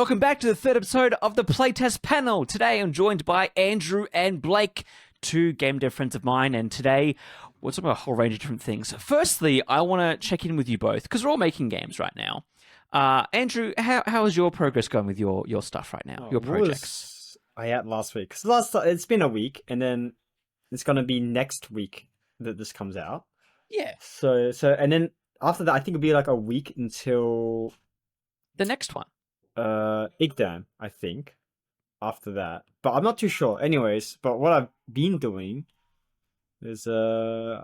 Welcome back to the third episode of the Playtest panel. Today I'm joined by Andrew and Blake, two game dev friends of mine, and today we're talking about a whole range of different things. Firstly, I want to check in with you both, because we're all making games right now. Andrew, how is your progress going with your stuff right now, your projects? I had last week? Because it's been a week, and then it's going to be next week that this comes out. Yeah. So and then after that, I think it'll be like a week until the next one. Exam, I think, after that. But I'm not too sure. Anyways, but what I've been doing is I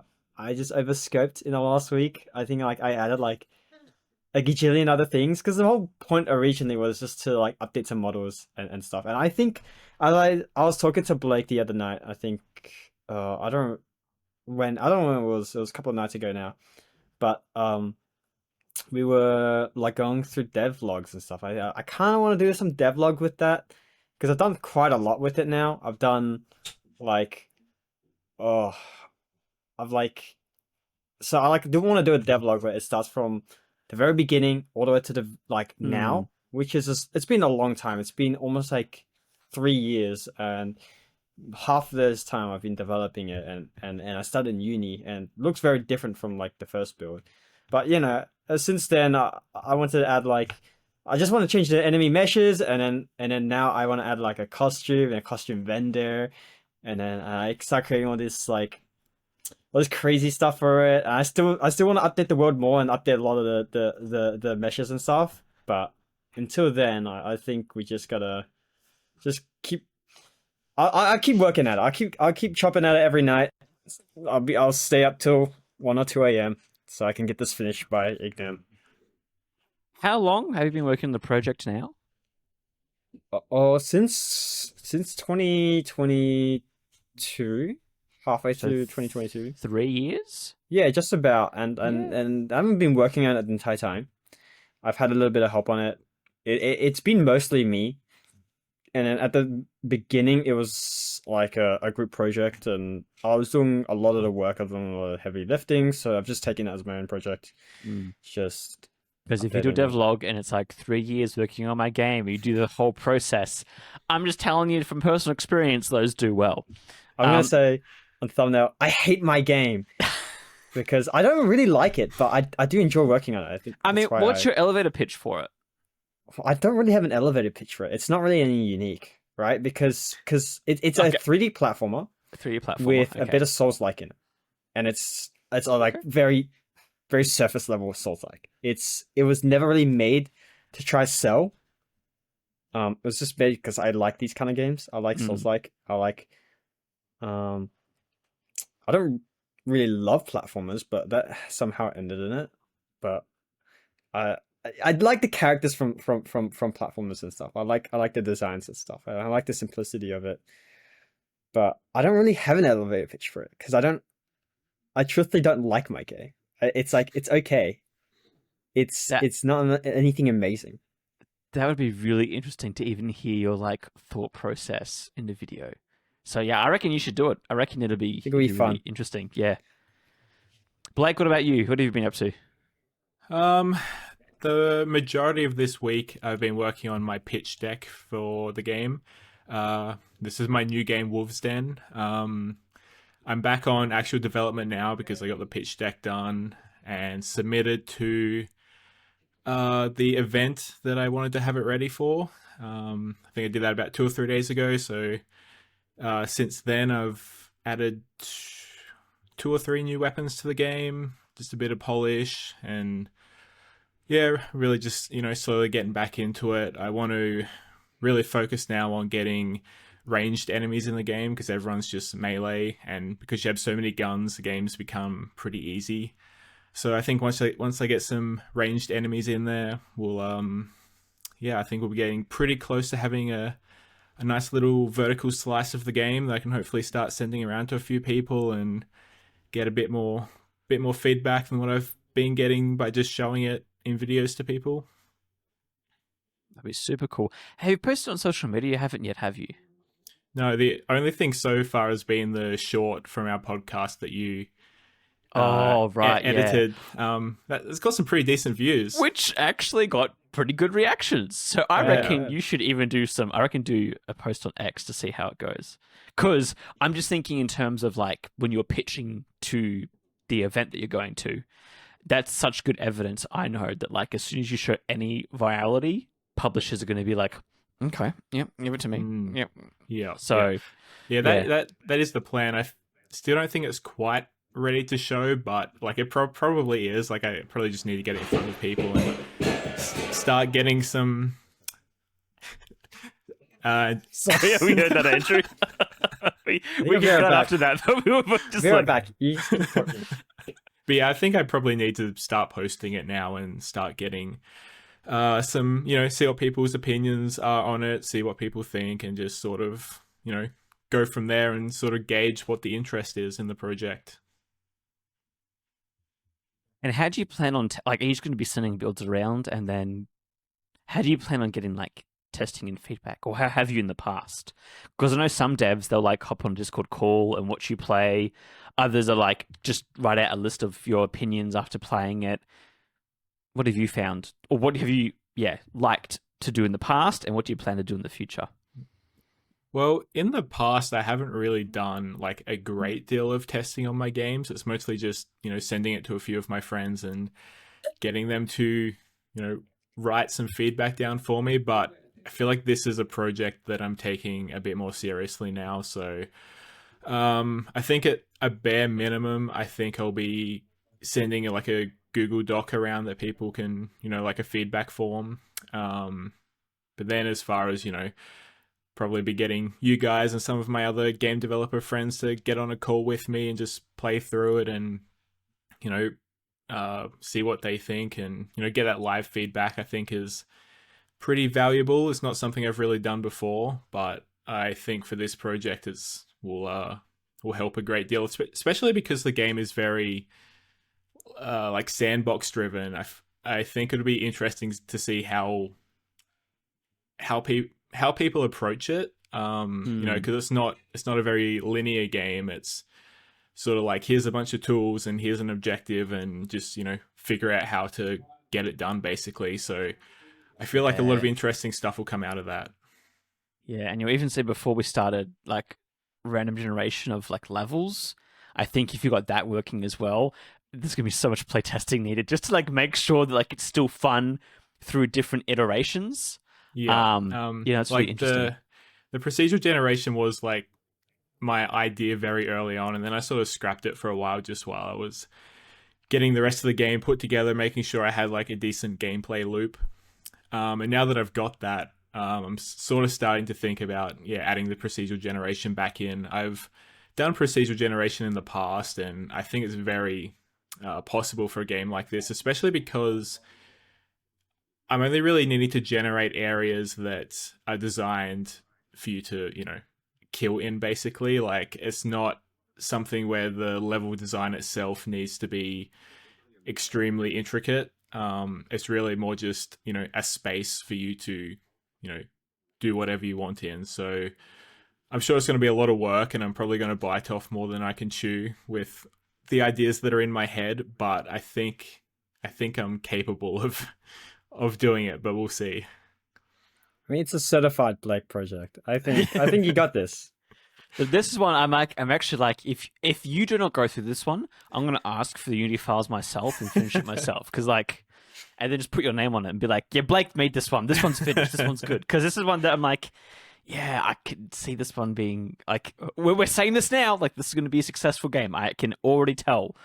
just overscoped in the last week. I think I added like a gajillion other things, because the whole point originally was just to like update some models and stuff. And I think I was talking to Blake the other night. I think I don't know when it was. It was a couple of nights ago now, but we were like going through devlogs and stuff. I kind of want to do some devlog with that, because I've done quite a lot with it now. I've done like so I do want to do a devlog where it starts from the very beginning all the way to the now, which is just, it's been a long time. It's been almost like 3 years, and half of this time I've been developing it, and I started in uni, and it looks very different from like the first build. But you know, since then I wanted to add I just want to change the enemy meshes, and then now I want to add like a costume and a costume vendor, and then I start creating all this crazy stuff for it. And I still want to update the world more and update a lot of the meshes and stuff. But until then, I think we just gotta keep. I keep working at it. I'll keep chopping at it every night. I'll stay up till 1 or 2 a.m. so I can get this finished by exam. How long have you been working on the project now? Since 2022. Halfway through 2022. 3 years? Yeah, just about. And I haven't been working on it the entire time. I've had a little bit of help on it. It's been mostly me. And then at the beginning, it was like a group project, and I was doing a lot of the work. I've done a lot of heavy lifting, so I've just taken it as my own project. Just because if you do a devlog and it's like 3 years working on my game, you do the whole process. I'm just telling you from personal experience, those do well. I'm going to say on thumbnail, I hate my game because I don't really like it, but I do enjoy working on it. I mean, what's your elevator pitch for it? I don't really have an elevator pitch for it. It's not really any unique, right? Because it's a 3D platformer. With a bit of Souls-like in it, and it's very, very surface level Souls-like. It was never really made to try sell. It was just made because I like these kind of games. I like Souls-like. I don't really love platformers, but that somehow ended in it. But I like the characters from platformers and stuff. I like the designs and stuff. I like the simplicity of it. But I don't really have an elevator pitch for it, because I truthfully don't like my game. It's okay. It's not anything amazing. That would be really interesting to even hear your thought process in the video. So yeah, I reckon you should do it. I reckon it'll be fun. Really interesting. Yeah. Blake, what about you? What have you been up to? The majority of this week, I've been working on my pitch deck for the game. This is my new game, Wolves Den. I'm back on actual development now because I got the pitch deck done and submitted to the event that I wanted to have it ready for. I think I did that about 2 or 3 days ago. So since then, I've added 2 or 3 new weapons to the game, just a bit of polish, and yeah, really just, slowly getting back into it. I want to really focus now on getting ranged enemies in the game, because everyone's just melee, and because you have so many guns, the game's become pretty easy. So I think once I get some ranged enemies in there, we'll I think we'll be getting pretty close to having a nice little vertical slice of the game that I can hopefully start sending around to a few people and get a bit more feedback than what I've been getting by just showing it in videos to people. That'd be super cool. Have you posted on social media? You haven't yet, have you? No, the only thing so far has been the short from our podcast that you edited. Yeah. It's got some pretty decent views. Which actually got pretty good reactions. So I Yeah. reckon you should even do a post on X to see how it goes. Because I'm just thinking in terms of like when you're pitching to the event that you're going to, that's such good evidence. I know that like as soon as you show any virality, publishers are going to be like, okay, yep, give it to me. Yep. Yeah. So yeah, that is the plan. Still don't think it's quite ready to show, but like it probably is. Like I probably just need to get it in front of people and start getting some. Sorry, we heard that, Andrew. we Be get right that back. after that. We were just Be right like, back. You just keep talking. But yeah, I think I probably need to start posting it now and start getting some, see what people's opinions are on it, see what people think, and just sort of, go from there and sort of gauge what the interest is in the project. And how do you plan on like? Are you just going to be sending builds around, and then how do you plan on getting like testing and feedback, or how have you in the past? Because I know some devs they'll like hop on a Discord call and watch you play. Others are like just write out a list of your opinions after playing it. What have you found, or what have you liked to do in the past, and what do you plan to do in the future? Well, in the past, I haven't really done like a great deal of testing on my games. It's mostly just, sending it to a few of my friends and getting them to, write some feedback down for me. But I feel like this is a project that I'm taking a bit more seriously now. So I think at a bare minimum, I think I'll be sending like a Google Doc around that people can, like a feedback form. But then as far as, probably be getting you guys and some of my other game developer friends to get on a call with me and just play through it and, see what they think and, get that live feedback, I think is pretty valuable. It's not something I've really done before, but I think for this project will help a great deal, especially because the game is very like sandbox driven. I think it'll be interesting to see how people approach it. Because it's not a very linear game. It's sort of like here's a bunch of tools and here's an objective and just figure out how to get it done basically. So I feel like a lot of interesting stuff will come out of that. Yeah, and you even said before we started like random generation of like levels. I think if you got that working as well, there's gonna be so much playtesting needed just to like make sure that like it's still fun through different iterations. Yeah, it's like really interesting. the procedural generation was like my idea very early on, and then I sort of scrapped it for a while just while I was getting the rest of the game put together, making sure I had like a decent gameplay loop. And now that I've got that, I'm sort of starting to think about adding the procedural generation back in. I've done procedural generation in the past, and I think it's very possible for a game like this, especially because I'm only really needing to generate areas that are designed for you to, kill in basically. Like it's not something where the level design itself needs to be extremely intricate. It's really more just, a space for you to, do whatever you want in. So I'm sure it's going to be a lot of work, and I'm probably going to bite off more than I can chew with the ideas that are in my head, but I think I'm capable of doing it, but we'll see. I mean, it's a certified Blake project. I think you got this. This is one I'm actually like, if you do not go through this one, I'm gonna ask for the Unity files myself and finish it myself, because like, and then just put your name on it and be like, yeah, Blake made this one. This one's finished. This one's good, because this is one that I'm like, yeah, I can see this one being like, we're saying this now, like this is going to be a successful game. I can already tell.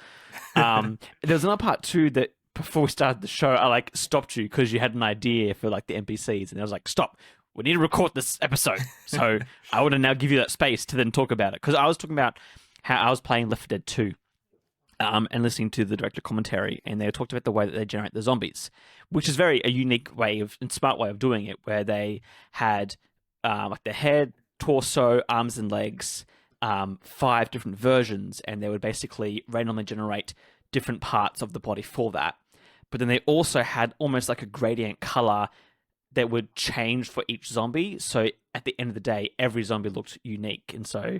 There was another part too that before we started the show, I like stopped you because you had an idea for like the NPCs, and I was like, stop. We need to record this episode. So I want to now give you that space to then talk about it. Because I was talking about how I was playing Left 4 Dead 2 and listening to the director commentary, and they talked about the way that they generate the zombies, which is a unique way and smart way of doing it, where they had like the head, torso, arms and legs, 5 different versions, and they would basically randomly generate different parts of the body for that. But then they also had almost like a gradient color that would change for each zombie. So at the end of the day, every zombie looked unique. And so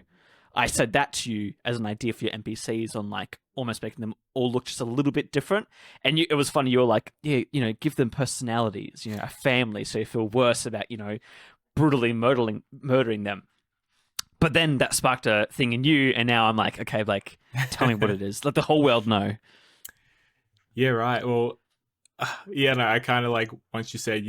I said that to you as an idea for your NPCs on like almost making them all look just a little bit different. And it was funny. You were like, yeah, give them personalities, a family, so you feel worse about brutally murdering them. But then that sparked a thing in you, and now I'm like, okay, like, tell me what it is. Let the whole world know. Yeah, right. Well, yeah, no, I kind of like, once you said,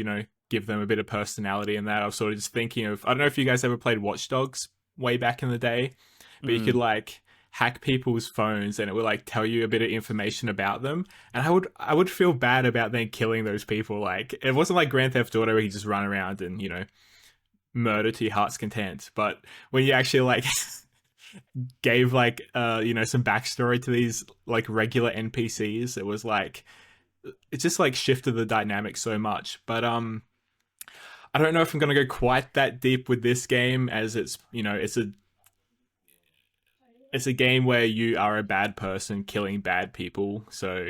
give them a bit of personality and that, I was sort of just thinking of, I don't know if you guys ever played Watch Dogs way back in the day, but you could like hack people's phones and it would like tell you a bit of information about them. And I would feel bad about then killing those people. Like, it wasn't like Grand Theft Auto where you just run around and, murder to your heart's content. But when you actually like gave like some backstory to these like regular NPCs, it was like, it just like shifted the dynamic so much. But I don't know if I'm gonna go quite that deep with this game, as it's it's a game where you are a bad person killing bad people. So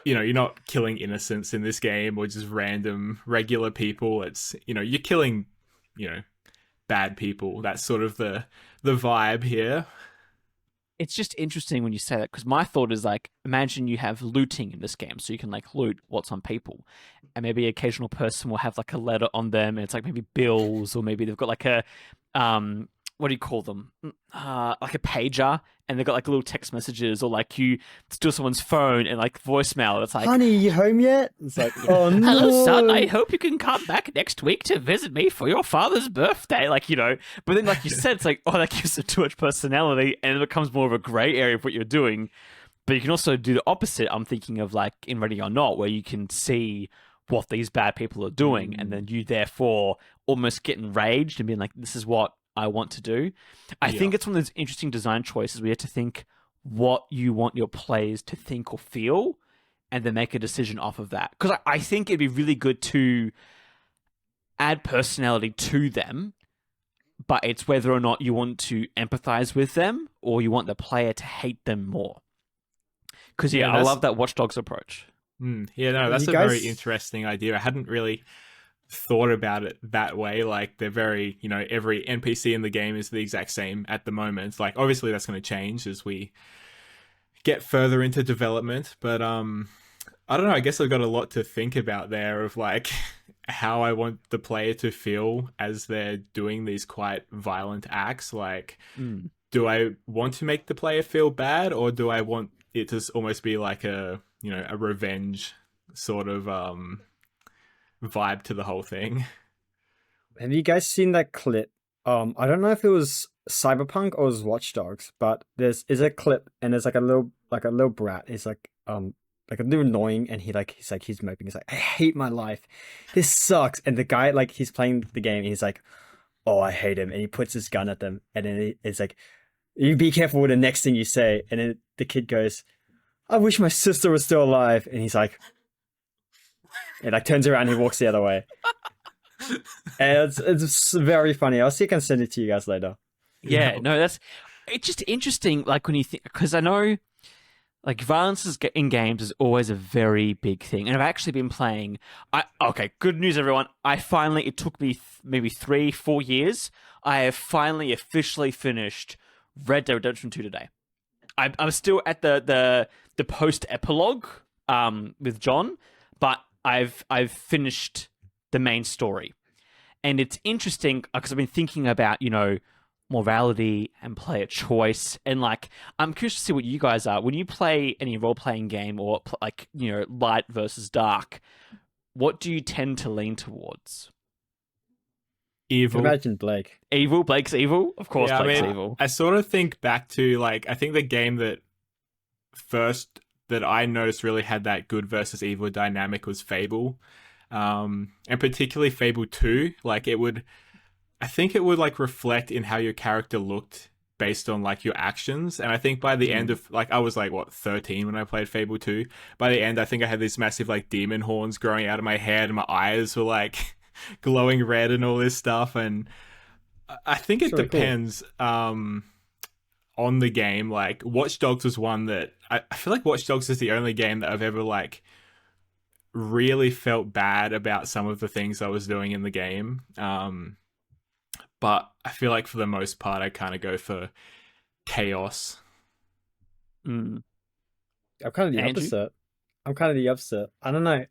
you're not killing innocents in this game or just random regular people. It's you're killing bad people. That's sort of the vibe here. It's just interesting when you say that, because my thought is like, imagine you have looting in this game, so you can like loot what's on people, and maybe an occasional person will have like a letter on them, and it's like maybe bills, or maybe they've got like a what do you call them? Like a pager, and they've got like little text messages, or like you steal someone's phone and like voicemail. It's like, honey, you home yet? It's like, oh no. Hello, son. I hope you can come back next week to visit me for your father's birthday. Like, but then like you said, it's like, oh, that gives it too much personality, and it becomes more of a gray area of what you're doing. But you can also do the opposite. I'm thinking of like in Ready or Not, where you can see what these bad people are doing, and then you therefore almost get enraged and being like, this is what I want to do. I think it's one of those interesting design choices where you have to think what you want your players to think or feel, and then make a decision off of that. Because I think it'd be really good to add personality to them, but it's whether or not you want to empathize with them or you want the player to hate them more. Because I love that Watch Dogs approach. Yeah, no, that's a very interesting idea. I hadn't really thought about it that way. Like, they're very, every NPC in the game is the exact same at the moment. Like, obviously that's going to change as we get further into development, but I don't know, I guess I've got a lot to think about there of like how I want the player to feel as they're doing these quite violent acts. Like, do I want to make the player feel bad, or do I want it to almost be like a revenge sort of vibe to the whole thing? Have you guys seen that clip? I don't know if it was Cyberpunk or it was Watch Dogs, but there's a clip and there's like a little brat. He's like a little annoying, and he's moping. He's like, I hate my life. This sucks. And the guy, like, he's playing the game, and he's like, oh, I hate him. And he puts his gun at them, and then it's like, you be careful with the next thing you say. And then the kid goes, I wish my sister was still alive. And he's like, and like turns around and he walks the other way. And it's very funny. I'll see if I can send it to you guys later. Yeah, no, it's just interesting. Like, when you think, because I know like violence in games is always a very big thing, and I've actually been playing. Okay, good news, everyone. It took me maybe 3-4 years. I have finally officially finished Red Dead Redemption 2 today. I'm still at the post epilogue with John, but I've finished the main story, and it's interesting because I've been thinking about morality and player choice, and like I'm curious to see what you guys are when you play any role-playing game, or like light versus dark. What do you tend to lean towards? Evil. Imagine Blake. Evil. Blake's evil. Of course, Yeah, Blake's evil. I sort of think back to like, I think the game that I noticed really had that good versus evil dynamic was Fable, and particularly Fable 2. Like, I think it would like reflect in how your character looked based on like your actions. And I think by the end of like, I was like, 13 when I played Fable 2. By the end, I think I had these massive like demon horns growing out of my head, and my eyes were like glowing red and all this stuff. And I think it depends on the game. Like, Watch Dogs was one that I feel like Watch Dogs is the only game that I've ever like really felt bad about some of the things I was doing in the game. But I feel like for the most part, I kind of go for chaos. Mm. I'm kind of the Andrew? opposite. I'm kind of the opposite. I don't know.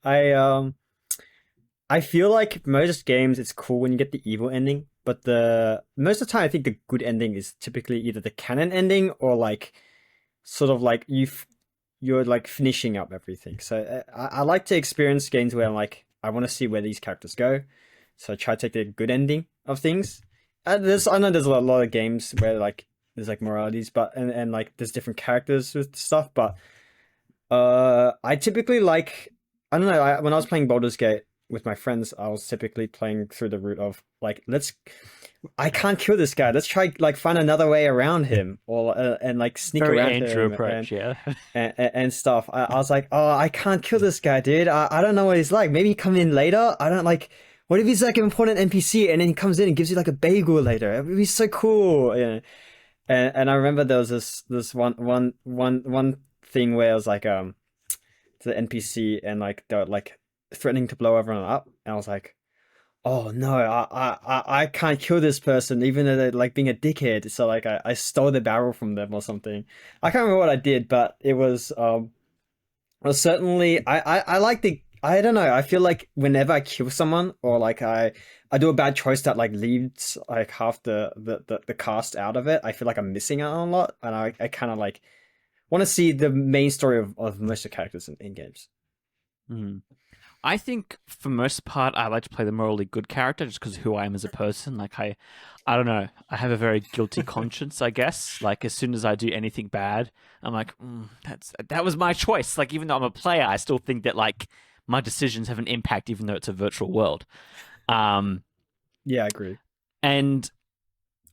I feel like most games it's cool when you get the evil ending, but the most of the time I think the good ending is typically either the canon ending or like sort of like you're like finishing up everything. So I like to experience games where I'm like I want to see where these characters go, so I try to take the good ending of things. I know there's a lot of games where like there's like moralities, but and like there's different characters with stuff, but I typically like I don't know. When I was playing Baldur's Gate with my friends, I was typically playing through the route of like, let's. I can't kill this guy. Let's try like find another way around him, or and like sneak Very around Andrew him approach, yeah. and stuff. I was like, oh, I can't kill this guy, dude. I don't know what he's like. Maybe he come in later. I don't like. What if he's like an important NPC and then he comes in and gives you like a bagel later? It would be so cool. Yeah. And I remember there was this one thing where I was like to the NPC and like they were like threatening to blow everyone up, and I was like, oh no, I can't kill this person even though they're like being a dickhead. So like I stole the barrel from them or something. I can't remember what I did, but it was certainly I like the I don't know. I feel like whenever I kill someone or like I do a bad choice that like leaves like half the cast out of it, I feel like I'm missing out on a lot, and I kind of like want to see the main story of most of the characters in games. Mm. I think for most part, I like to play the morally good character just because of who I am as a person. Like I don't know. I have a very guilty conscience, I guess. Like as soon as I do anything bad, I'm like, that was my choice. Like even though I'm a player, I still think that like my decisions have an impact, even though it's a virtual world. Um, Yeah, I agree. and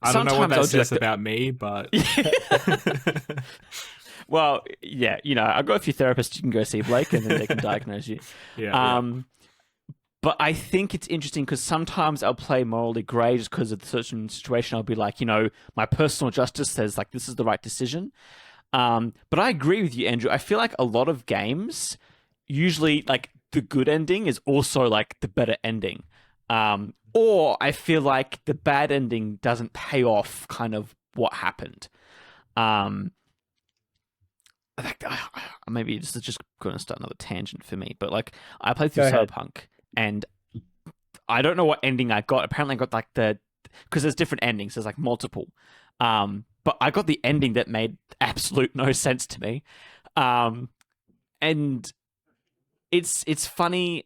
I don't know what sometimes that I'll do says like about me, but well, yeah, I've got a few therapists you can go see, Blake, and then they can diagnose you. yeah. But I think it's interesting because sometimes I'll play morally grey just because of the certain situation. I'll be like, my personal justice says like this is the right decision. But I agree with you, Andrew. I feel like a lot of games usually like the good ending is also like the better ending. Or I feel like the bad ending doesn't pay off kind of what happened. Maybe this is just going to start another tangent for me, but like I played through Go ahead. Cyberpunk and I don't know what ending I got. Apparently, I got like because there's different endings. There's like multiple. But I got the ending that made absolute no sense to me. And it's funny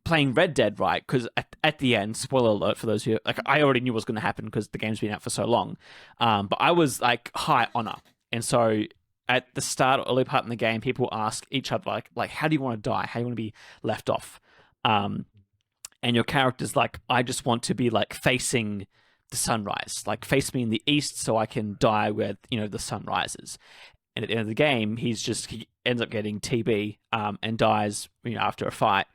playing Red Dead, right? Because at the end, spoiler alert for those who like, I already knew what was going to happen because the game's been out for so long. But I was like high honor, and so at the start, or early part in the game, people ask each other like, how do you want to die? How do you want to be left off? And your character's like, I just want to be like facing the sunrise, like face me in the east so I can die where the sun rises. And at the end of the game, he ends up getting TB and dies after a fight,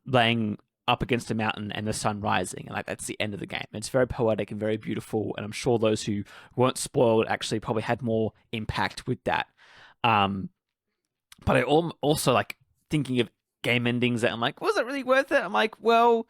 laying up against a mountain and the sun rising, and like that's the end of the game. It's very poetic and very beautiful, and I'm sure those who weren't spoiled actually probably had more impact with that. But I also like thinking of game endings that I'm like, was it really worth it? I'm like, well,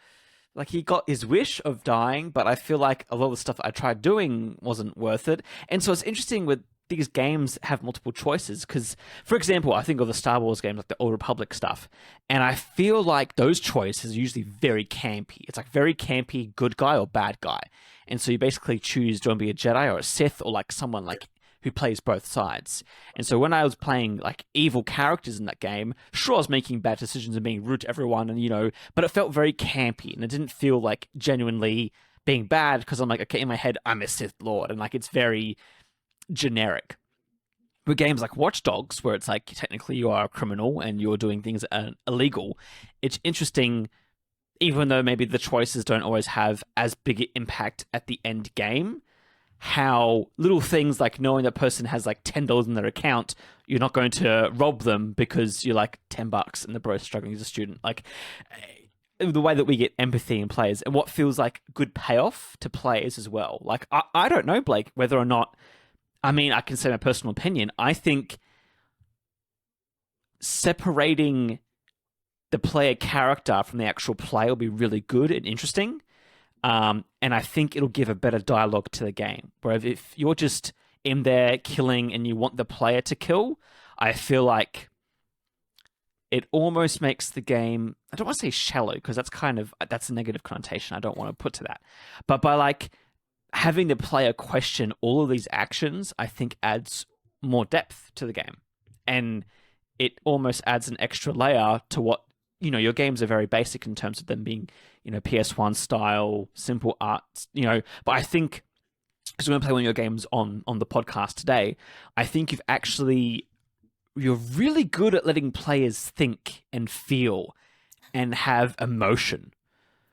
like he got his wish of dying, but I feel like a lot of the stuff I tried doing wasn't worth it. And so it's interesting with these games have multiple choices because, for example, I think of the Star Wars games, like the Old Republic stuff, and I feel like those choices are usually very campy. It's like very campy, good guy or bad guy. And so you basically choose, do you want to be a Jedi or a Sith or like someone like who plays both sides. And so when I was playing like evil characters in that game, sure, I was making bad decisions and being rude to everyone, and but it felt very campy and it didn't feel like genuinely being bad because I'm like, okay, in my head, I'm a Sith Lord, and like it's very generic. With games like Watch Dogs, where it's like technically you are a criminal and you're doing things illegal, it's interesting, even though maybe the choices don't always have as big an impact at the end game, how little things like knowing that person has like $10 in their account, you're not going to rob them because you're like $10 and the bro's struggling as a student. Like the way that we get empathy in players and what feels like good payoff to players as well. Like I don't know, Blake, whether or not, I mean, I can say my personal opinion. I think separating the player character from the actual play will be really good and interesting. And I think it'll give a better dialogue to the game. Whereas if you're just in there killing and you want the player to kill, I feel like it almost makes the game, I don't want to say shallow because that's a negative connotation I don't want to put to that. But by like having the player question all of these actions, I think adds more depth to the game. And it almost adds an extra layer to what, your games are very basic in terms of them being, PS1 style, simple art, but I think, because we're going to play one of your games on the podcast today, I think you're really good at letting players think and feel and have emotion,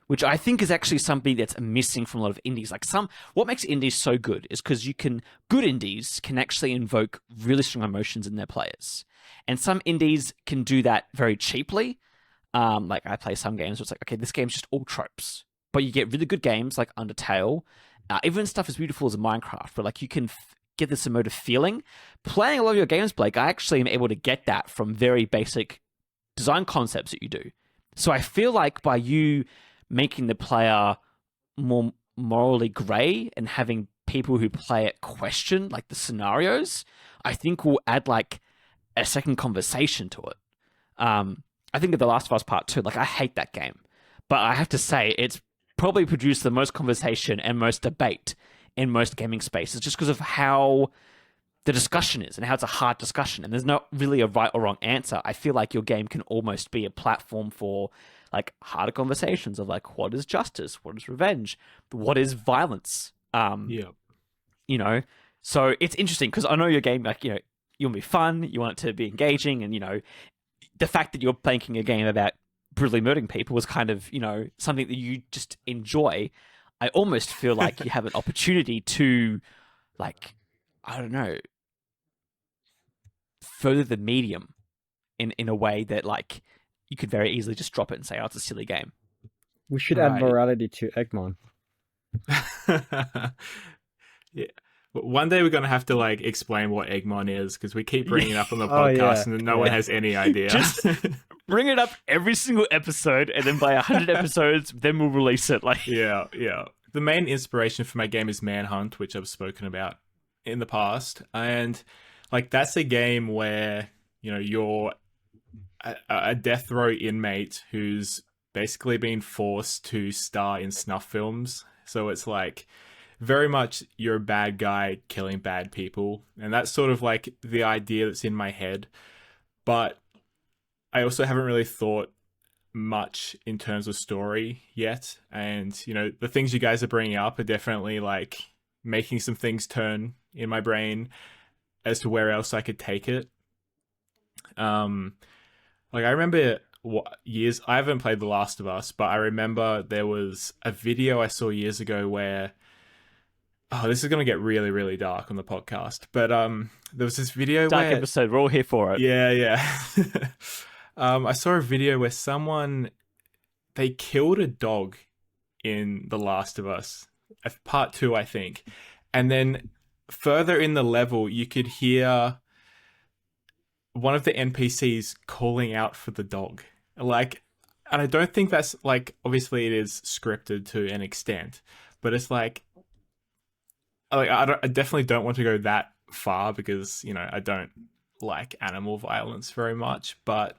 which I think is actually something that's missing from a lot of indies. Like what makes indies so good is because good indies can actually invoke really strong emotions in their players. And some indies can do that very cheaply. Like I play some games where it's like, okay, this game's just all tropes. But you get really good games like Undertale, even stuff as beautiful as Minecraft, where like you can get this emotive feeling. Playing a lot of your games, Blake, I actually am able to get that from very basic design concepts that you do. So I feel like by you making the player more morally grey and having people who play it question like the scenarios, I think will add like a second conversation to it. I think of The Last of Us Part 2, like I hate that game, but I have to say it's probably produced the most conversation and most debate in most gaming spaces just because of how the discussion is and how it's a hard discussion and there's not really a right or wrong answer. I feel like your game can almost be a platform for like harder conversations of like, what is justice? What is revenge? What is violence? So it's interesting because I know your game, like, you want to be fun, you want it to be engaging, and, the fact that you're making a game about brutally murdering people was kind of, something that you just enjoy. I almost feel like you have an opportunity to, like, I don't know, further the medium in a way that, like, you could very easily just drop it and say, oh, it's a silly game. We should add morality to Eggman. Yeah. One day we're going to have to like explain what Eggmon is because we keep bringing it up on the podcast and no one has any idea. Just bring it up every single episode and then by 100 episodes, then we'll release it. Like, yeah. The main inspiration for my game is Manhunt, which I've spoken about in the past. And like, that's a game where, you're a death row inmate who's basically been forced to star in snuff films. So it's like, very much you're a bad guy killing bad people, and that's sort of like the idea that's in my head. But I also haven't really thought much in terms of story yet, and the things you guys are bringing up are definitely like making some things turn in my brain as to where else I could take it. Like I remember years, I haven't played The Last of Us, but I remember there was a video I saw years ago where, oh, this is going to get really, really dark on the podcast. But there was this video dark episode, we're all here for it. Yeah. I saw a video where they killed a dog in The Last of Us, part 2, I think. And then further in the level, you could hear one of the NPCs calling out for the dog. Like, and I don't think that's like, obviously it is scripted to an extent, but it's like I definitely don't want to go that far because, I don't like animal violence very much, but,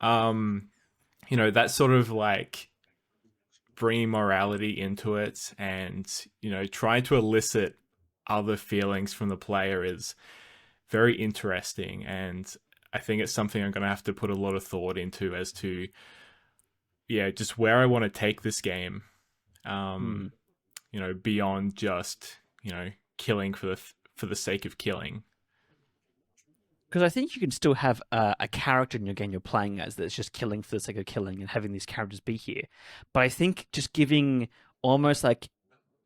that's sort of like bringing morality into it and, trying to elicit other feelings from the player is very interesting. And I think it's something I'm going to have to put a lot of thought into as to, just where I want to take this game, beyond just, killing for the sake of killing. Because I think you can still have a character in your game you're playing as that's just killing for the sake of killing and having these characters be here. But I think just giving almost like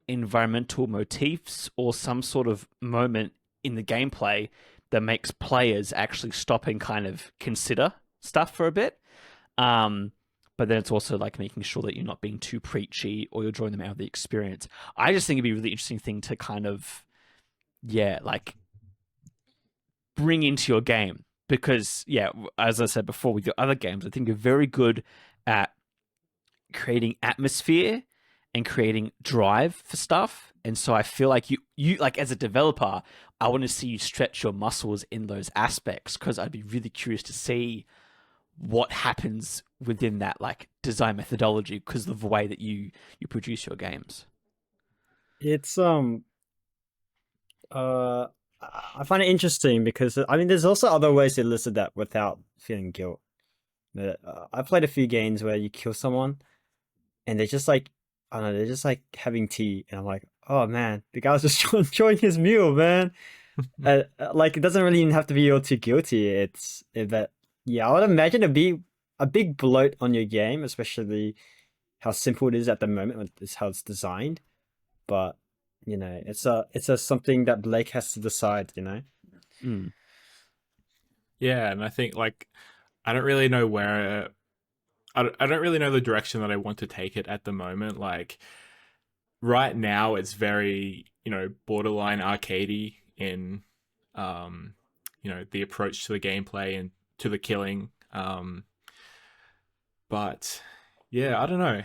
environmental motifs or some sort of moment in the gameplay that makes players actually stop and kind of consider stuff for a bit. But then it's also like making sure that you're not being too preachy or you're drawing them out of the experience. I just think it'd be a really interesting thing to kind of, like bring into your game because, as I said before, with your other games, I think you're very good at creating atmosphere and creating drive for stuff. And so I feel like you like as a developer, I want to see you stretch your muscles in those aspects because I'd be really curious to see what happens within that like design methodology because of the way that you produce your games. It's uh I find it interesting because I mean there's also other ways to elicit that without feeling guilt. I've played a few games where you kill someone and they're just like I don't know, they're just like having tea and I'm like, oh man, the guy was just enjoying his meal, man. Like it doesn't really even have to be all too guilty. That yeah, I would imagine it'd be a big bloat on your game, especially how simple it is at the moment with this how it's designed. But you know, it's a something that Blake has to decide. You know. Mm. Yeah, and I think like I don't really know where I don't really know the direction that I want to take it at the moment. Like right now, it's very borderline arcadey in the approach to the gameplay and to the killing. But yeah, I don't know.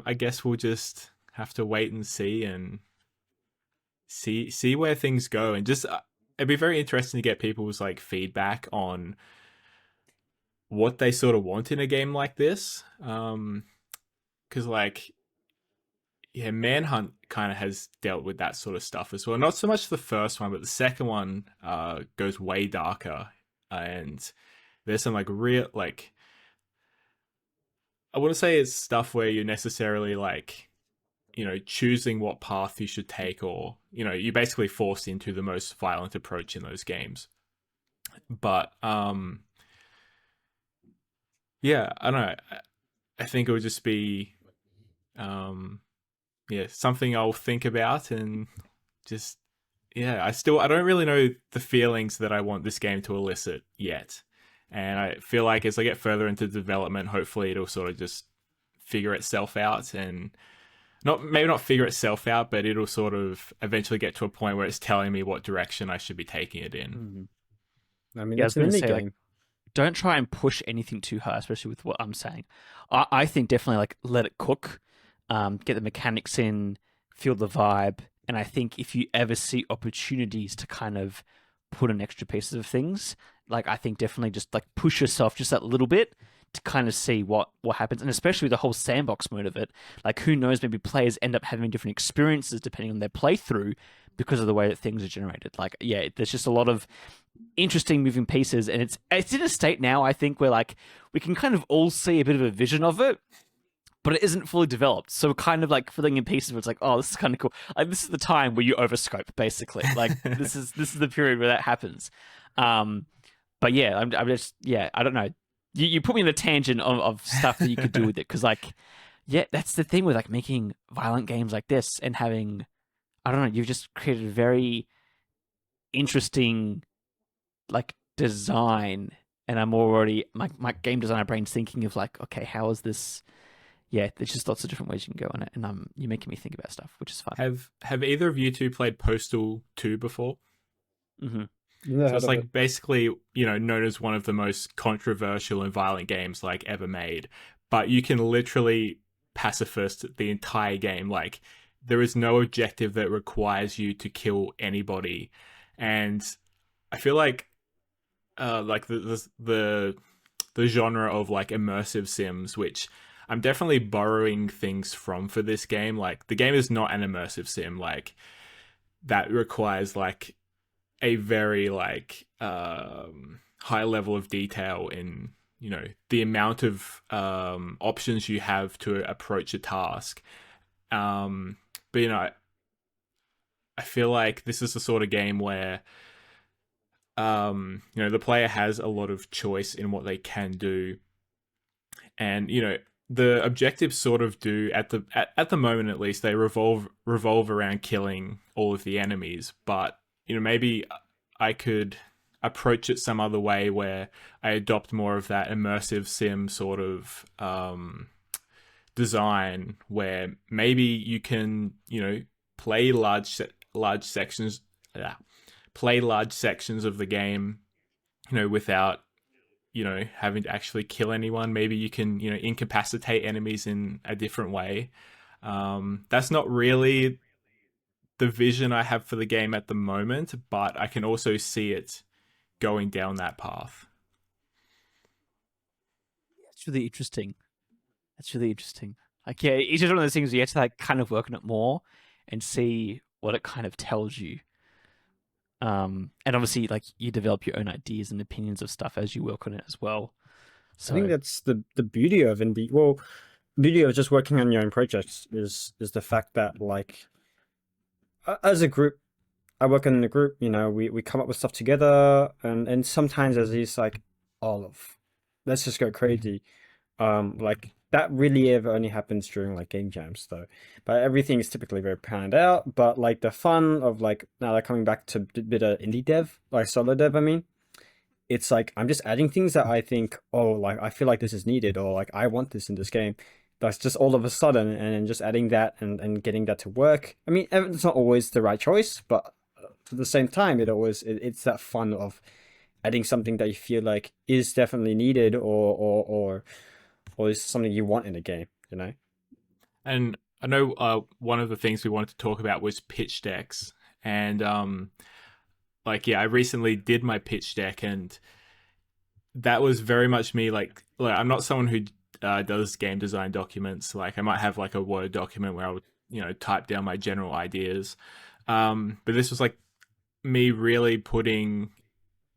I guess we'll just have to wait and see where things go, and just it'd be very interesting to get people's like feedback on what they sort of want in a game like this. Because like yeah, Manhunt kind of has dealt with that sort of stuff as well. Not so much the first one, but the second one goes way darker, and there's some like real like I wouldn't say it's stuff where you're necessarily like choosing what path you should take, or you're basically forced into the most violent approach in those games. But yeah, I don't know. I think it would just be yeah, something I'll think about, and just yeah, I don't really know the feelings that I want this game to elicit yet. And I feel like as I get further into development, hopefully it'll sort of just figure itself out, and maybe not figure itself out, but it'll sort of eventually get to a point where it's telling me what direction I should be taking it in. I mean, Yeah, I it's was an going to indie say like game. don't try and push anything too hard, especially with what I'm saying. I think definitely like let it cook, get the mechanics in, feel the vibe, and I think if you ever see opportunities to kind of put in extra pieces of things, like I think definitely just like push yourself just that little bit to kind of see what happens, and especially the whole sandbox mode of it. Like who knows, maybe players end up having different experiences depending on their playthrough because of the way that things are generated. Like yeah, there's just a lot of interesting moving pieces, and it's in a state now I think where like we can kind of all see a bit of a vision of it, but it isn't fully developed, so we're kind of like filling in pieces where it's like, oh, this is kind of cool. Like this is the time where you overscope basically. Like this is the period where that happens. But yeah, I'm just yeah, I don't know. You put me in a tangent of stuff that you could do with it, because like yeah, that's the thing with like making violent games like this and having, I don't know, you've just created a very interesting like design, and I'm already my game designer brain's thinking of like, okay, how is this? Yeah, there's just lots of different ways you can go on it, and you're making me think about stuff, which is fun. Have either of you two played Postal 2 before? Mm-hmm. Yeah, So it's like basically, known as one of the most controversial and violent games like ever made. But you can literally pacifist the entire game. Like there is no objective that requires you to kill anybody. And I feel like the genre of like immersive sims, which I'm definitely borrowing things from for this game. Like the game is not an immersive sim like that requires like a very like high level of detail in the amount of options you have to approach a task. But I feel like this is the sort of game where the player has a lot of choice in what they can do, and the objectives sort of do at the moment at least they revolve around killing all of the enemies. But maybe I could approach it some other way where I adopt more of that immersive sim sort of design, where maybe you can play large sections play large sections of the game without having to actually kill anyone. Maybe you can incapacitate enemies in a different way. That's not really the vision I have for the game at the moment, but I can also see it going down that path. It's really interesting. That's really interesting. Like, yeah, it's just one of those things where you have to like kind of work on it more and see what it kind of tells you. And obviously, like you develop your own ideas and opinions of stuff as you work on it as well. I think So, that's the beauty of indie. Well, beauty of just working on your own projects is the fact that like as a group, I work in a group. You know, we come up with stuff together, and sometimes there's these like, let's just go crazy. Like that really ever only happens during like game jams though. But everything is typically very planned out. But like the fun of like now they're coming back to a bit of indie dev, like solo dev. I mean, it's like I'm just adding things that I think, oh, like I feel like this is needed, or like I want this in this game. That's just all of a sudden, and then just adding that and getting that to work. I mean, it's not always the right choice, but at the same time, it's that fun of adding something that you feel like is definitely needed, or is something you want in a game. You know. And I know one of the things we wanted to talk about was pitch decks, and like yeah, I recently did my pitch deck, and that was very much me. Like I'm not someone who does game design documents. Like I might have like a Word document where I would type down my general ideas, but this was like me really putting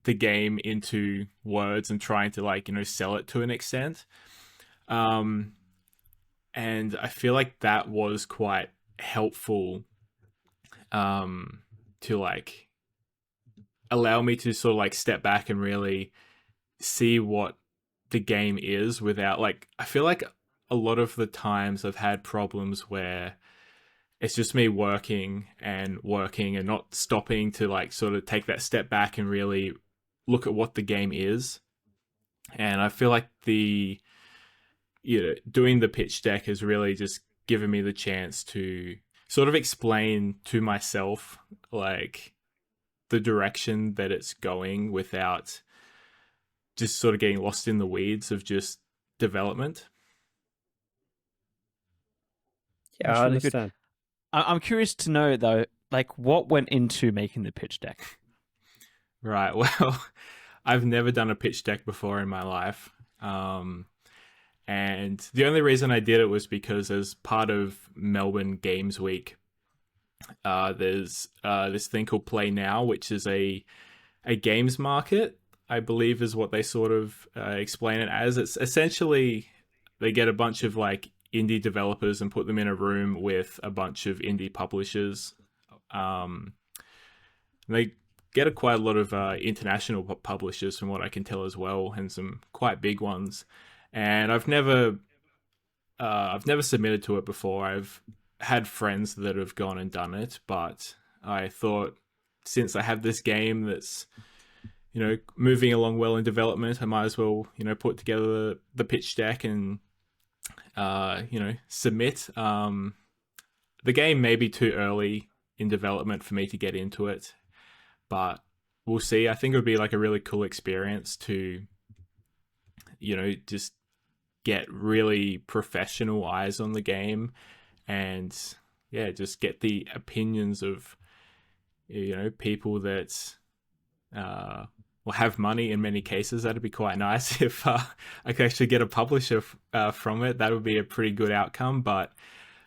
the game into words and trying to like sell it to an extent. And I feel like that was quite helpful to like allow me to sort of like step back and really see what the game is without like I feel like a lot of the times I've had problems where it's just me working and not stopping to like sort of take that step back and really look at what the game is. And I feel like doing the pitch deck has really just given me the chance to sort of explain to myself like the direction that it's going without just sort of getting lost in the weeds of just development. Yeah, that's I really good. understand. I'm curious to know though, like what went into making the pitch deck. Right. Well, I've never done a pitch deck before in my life. And the only reason I did it was because as part of Melbourne Games Week, there's this thing called Play Now, which is a games market, I believe is what they sort of explain it as. It's essentially they get a bunch of like indie developers and put them in a room with a bunch of indie publishers. They get quite a lot of international publishers from what I can tell as well, and some quite big ones. And I've never submitted to it before. I've had friends that have gone and done it, but I thought since I have this game that's moving along well in development, I might as well put together the pitch deck and submit. The game may be too early in development for me to get into it, but we'll see. I think it would be like a really cool experience to just get really professional eyes on the game and just get the opinions of people that will have money in many cases. That'd be quite nice if I could actually get a publisher from it. That would be a pretty good outcome, but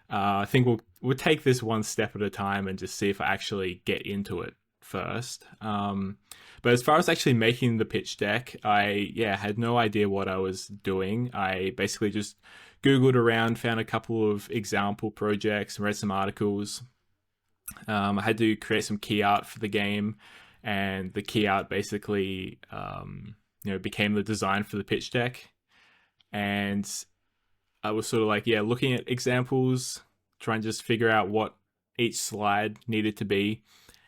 I think we'll take this one step at a time and just see if I actually get into it first. But as far as actually making the pitch deck, I had no idea what I was doing. I basically just Googled around, found a couple of example projects, read some articles. I had to create some key art for the game, and the key art basically became the design for the pitch deck. And I was sort of like looking at examples, trying to just figure out what each slide needed to be.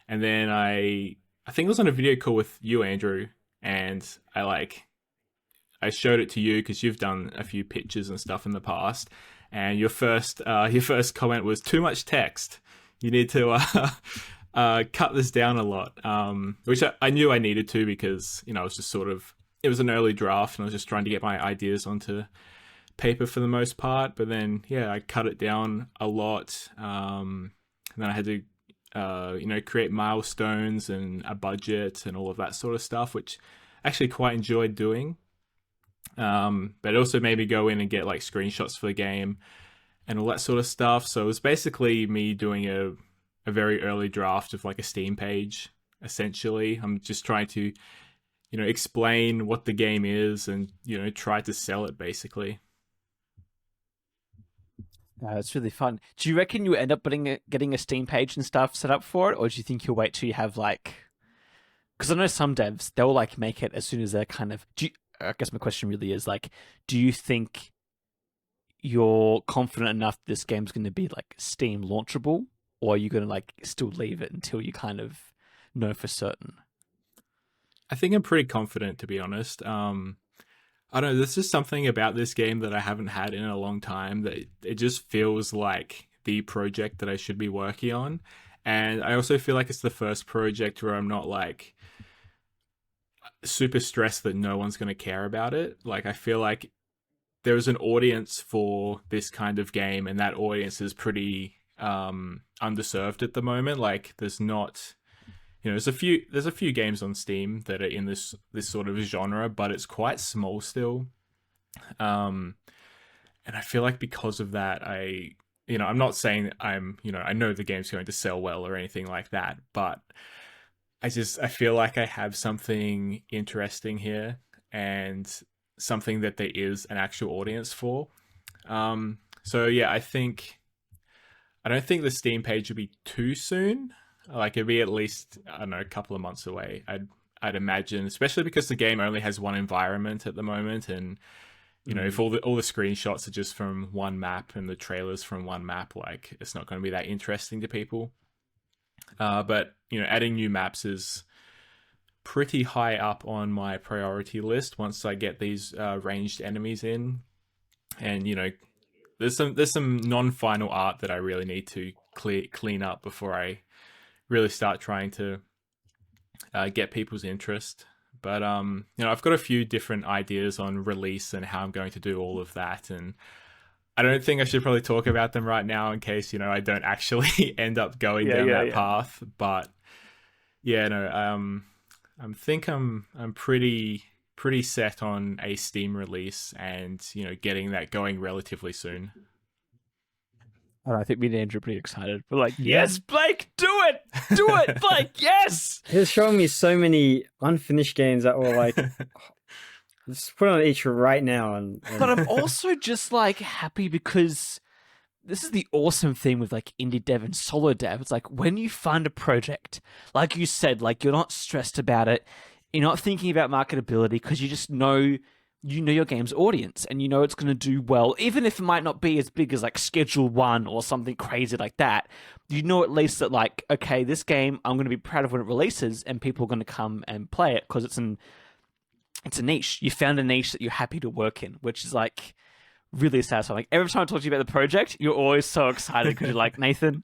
And then I think it was on a video call with you, Andrew, and I showed it to you because you've done a few pitches and stuff in the past, and your first comment was too much text. You need to cut this down a lot, which I knew I needed to because it was just sort of, it was an early draft and I was just trying to get my ideas onto paper for the most part, but then I cut it down a lot. And then I had to create milestones and a budget and all of that sort of stuff, which I actually quite enjoyed doing. But it also made me go in and get like screenshots for the game and all that sort of stuff. So it was basically me doing a very early draft of like a Steam page, essentially. I'm just trying to, explain what the game is and, try to sell it basically. It's really fun. Do you reckon you end up getting a Steam page and stuff set up for it, or do you think you'll wait till you have like? Because I know some devs, they'll like make it as soon as they're kind of. I guess my question really is like, do you think you're confident enough this game's going to be like Steam launchable, or are you going to like still leave it until you kind of know for certain? I think I'm pretty confident, to be honest. I don't know, there's just something about this game that I haven't had in a long time that it just feels like the project that I should be working on. And I also feel like it's the first project where I'm not like super stressed that no one's going to care about it. Like, I feel like there's an audience for this kind of game, and that audience is pretty underserved at the moment. Like, there's not... there's a few games on Steam that are in this sort of genre, but it's quite small still. And I feel like because of that, I'm not saying I know the game's going to sell well or anything like that, but I feel like I have something interesting here and something that there is an actual audience for. So yeah, I don't think the Steam page will be too soon. Like, it'd be at least, I don't know, a couple of months away, I'd imagine, especially because the game only has one environment at the moment. And, if all the screenshots are just from one map and the trailers from one map, like, it's not going to be that interesting to people. But, adding new maps is pretty high up on my priority list once I get these ranged enemies in. And, there's some non-final art that I really need to clean up before I really start trying to get people's interest. But I've got a few different ideas on release and how I'm going to do all of that, and I don't think I should probably talk about them right now in case I don't actually end up going down that path. But I think I'm pretty set on a Steam release and getting that going relatively soon. I think me and Andrew are pretty excited. We're like, yes, Blake, do it! Do it, Blake, yes! He's showing me so many unfinished games that were like, let's put on each right now. And... But I'm also just like happy because this is the awesome thing with like indie dev and solo dev. It's like when you find a project, like you said, like you're not stressed about it. You're not thinking about marketability because you just know your game's audience and it's going to do well, even if it might not be as big as like Schedule 1 or something crazy like that. At least that like, okay, this game, I'm going to be proud of when it releases and people are going to come and play it because it's a niche. You found a niche that you're happy to work in, which is like really satisfying. Like every time I talk to you about the project, you're always so excited because you're like, Nathan,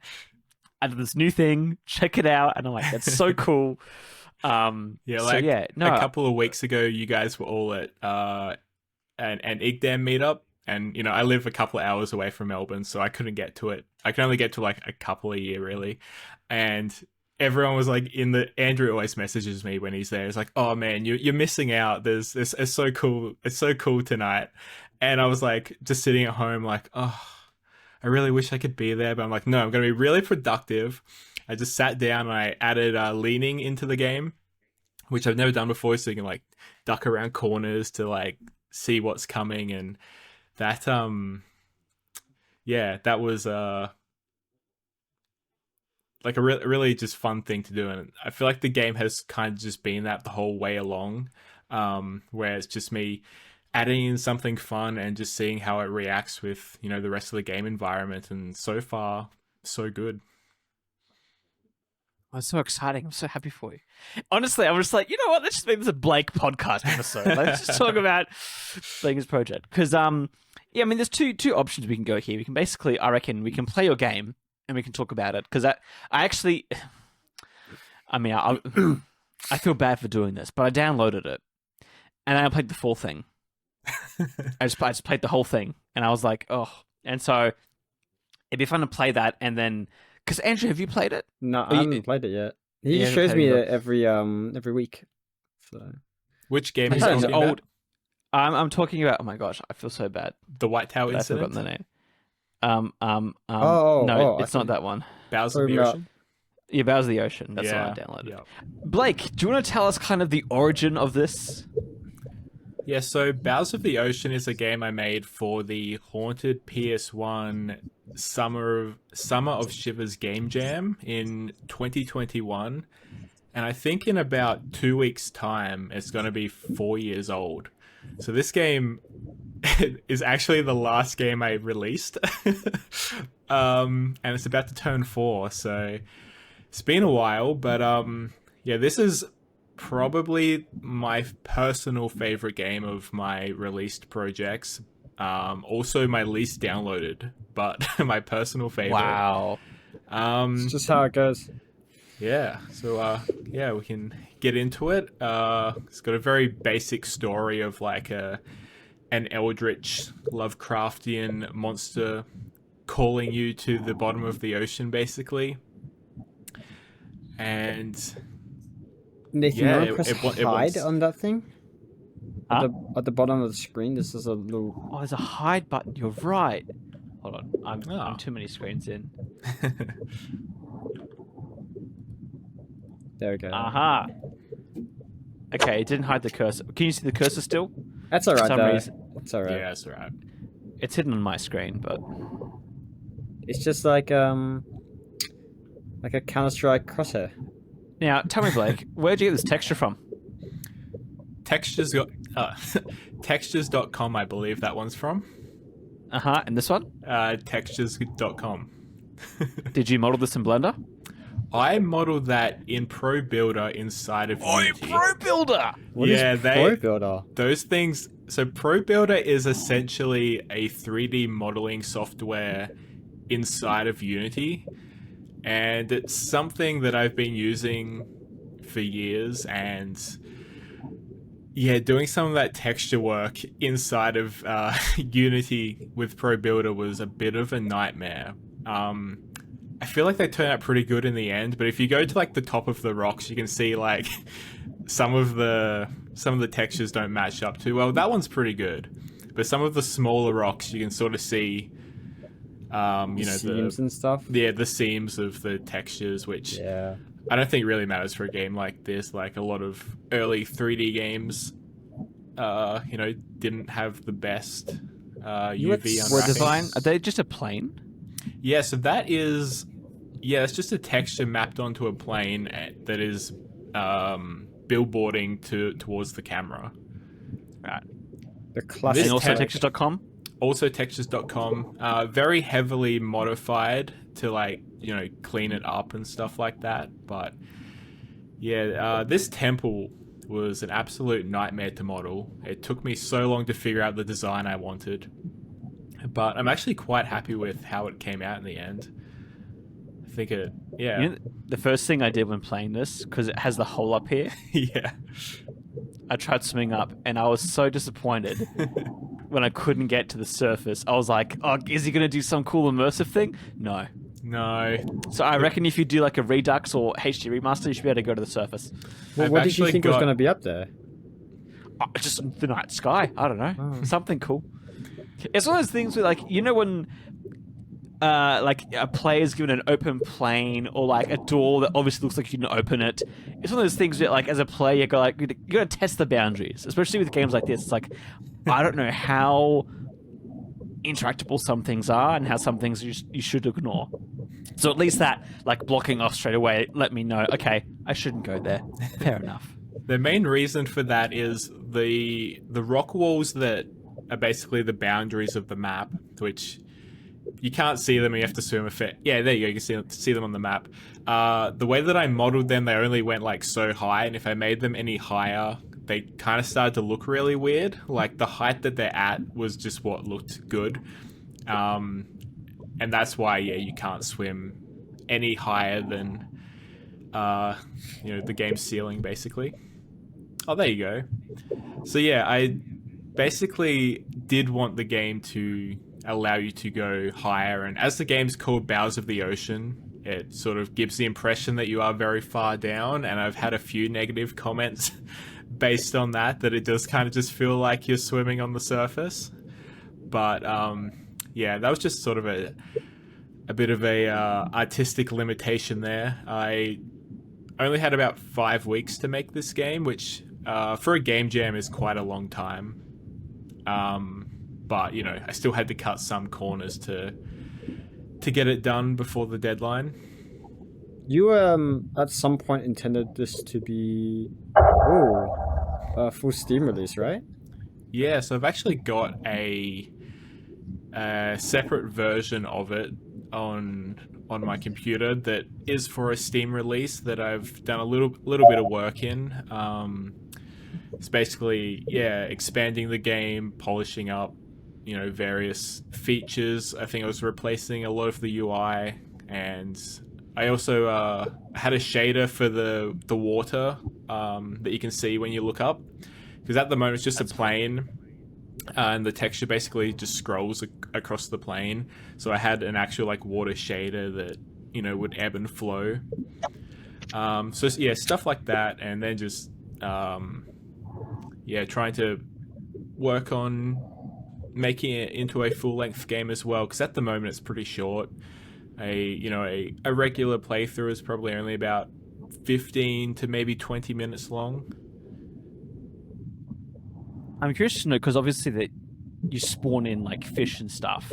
I did this new thing, check it out. And I'm like, that's so cool. A couple of weeks ago you guys were all at an IGDAM meetup, and I live a couple of hours away from Melbourne, so I couldn't get to it. I can only get to like a couple a year really, and everyone was like Andrew always messages me when he's there. It's like, oh man, you're missing out, it's so cool, it's so cool tonight. And I was like just sitting at home like, oh, I really wish I could be there, but I'm like, no, I'm gonna be really productive. I just sat down and I added leaning into the game, which I've never done before, so you can like duck around corners to like see what's coming. And that that was like a really just fun thing to do. And I feel like the game has kind of just been that the whole way along, where it's just me adding in something fun and just seeing how it reacts with the rest of the game environment. And so far, so good. Oh, it's so exciting. I'm so happy for you. Honestly, I'm just like, you know what? Let's just make this a Blake podcast episode. Let's just talk about Blake's project. Because, there's two options we can go here. We can basically, I reckon, we can play your game and we can talk about it. Because I feel bad for doing this, but I downloaded it and I played the full thing. I just played the whole thing, and I was like, oh. And so it'd be fun to play that, and then because Andrew, have you played it? No, Oh, I haven't played it yet. He Yeah, just I shows haven't me played it every week. So Which game I is thought it it was talking old. about? I'm talking about. Oh my gosh, I feel so bad. The White Tower I've forgotten incident? the name. Oh, No, I it's not thought- that one. Bowers of Talking the about- Ocean? Yeah, Bowers of the Ocean. That's yeah. what I downloaded. Yeah. Blake, do you want to tell us kind of the origin of this? Yeah, so Bowers of the Ocean is a game I made for the haunted PS1 Summer of Shivers game jam in 2021. And I think in about 2 weeks' time, it's going to be 4 years old. So this game is actually the last game I released. And it's about to turn 4, so it's been a while. But yeah, this is probably my personal favorite game of my released projects. Also my least downloaded, but my personal favorite. Wow. It's just how it goes. Yeah, so yeah, we can get into it. It's got a very basic story of like an eldritch Lovecraftian monster calling you to the bottom of the ocean, basically. And Nick, Yeah, you want to press it hide wants- on that thing? Huh? At the bottom of the screen, this is a little. Oh, there's a hide button. You're right. Hold on. I'm Oh. too many screens in. There we go. Aha. Okay, it didn't hide the cursor. Can you see the cursor still? That's For alright some though. reason. It's alright. yeah, that's right. It's hidden on my screen, but It's just like a Counter-Strike crosshair. now tell me, Blake, where'd you get this texture from? Textures got textures.com, I believe that one's from. And this one? Textures.com. Did you model this in Blender? I modeled that in Pro Builder inside of Unity. Pro Builder. What is Yeah, Pro Builder? Those things. So Pro Builder is essentially a 3D modeling software inside of Unity, and it's something that I've been using for years. And yeah, doing some of that texture work inside of Unity with Pro Builder was a bit of a nightmare. I feel like they turn out pretty good in the end, but if you go to like the top of the rocks, you can see like some of the textures don't match up too well. That one's pretty good, but some of the smaller rocks you can sort of see, you know, Seams and stuff. the seams of the textures, which Yeah. I don't think really matters for a game like this. Like a lot of early 3D games, you know, didn't have the best UV Were unwrapping. Word design? Are they just a plane? Yeah, so that is, yeah, it's just a texture mapped onto a plane that is billboarding towards the camera. Right. The classic. This And also tech- textures.com? Also textures.com, very heavily modified to like, you know, clean it up and stuff like that. But yeah, this temple was an absolute nightmare to model. It took me so long to figure out the design I wanted. But I'm actually quite happy with how it came out in the end. I think it, yeah. You know, the first thing I did when playing this, because it has the hole up here, Yeah. I tried swimming up, and I was so disappointed when I couldn't get to the surface. I was like, oh, is he going to do some cool immersive thing? No. No. So I reckon if you do like a Redux or HD remaster, you should be able to go to the surface. Well, I've what did you actually think was got- going to be up there? Just the night sky. I don't know. Oh. Something cool. It's one of those things where, like, you know, when like a player's given an open plane or like a door that obviously looks like you can open it. It's one of those things that, like, as a player, you gotta test the boundaries, especially with games like this. It's like, I don't know how interactable some things are and how some things you should ignore. So at least that, like, blocking off straight away, let me know, okay, I shouldn't go there. Fair enough. The main reason for that is the rock walls that are basically the boundaries of the map, which you can't see them and you have to swim a fit. Yeah, there you go. You can see them on the map. The way that I modeled them, they only went like so high, and if I made them any higher, they kind of started to look really weird. Like the height that they're at was just what looked good. And that's why, yeah, you can't swim any higher than, you know, the game's ceiling, basically. Oh, there you go. So yeah, basically did want the game to allow you to go higher, and as the game's called Bowels of the Ocean, it sort of gives the impression that you are very far down, and I've had a few negative comments based on that it does kind of just feel like you're swimming on the surface. But yeah, that was just sort of a bit of a artistic limitation there. I only had about 5 weeks to make this game, which for a game jam is quite a long time. But you know, I still had to cut some corners to get it done before the deadline. You at some point intended this to be a full Steam release, right? Yeah, so I've actually got a separate version of it on my computer that is for a Steam release that I've done a little bit of work in. It's basically, yeah, expanding the game, polishing up, you know, various features. I think I was replacing a lot of the UI, and I also had a shader for the water that you can see when you look up, because at the moment it's just a plane, and the texture basically just scrolls across the plane. So I had an actual like water shader that, you know, would ebb and flow. So yeah, stuff like that, and then just yeah, trying to work on making it into a full-length game as well, because at the moment it's pretty short. A regular playthrough is probably only about 15 to maybe 20 minutes long. I'm curious to know, because obviously that you spawn in like fish and stuff.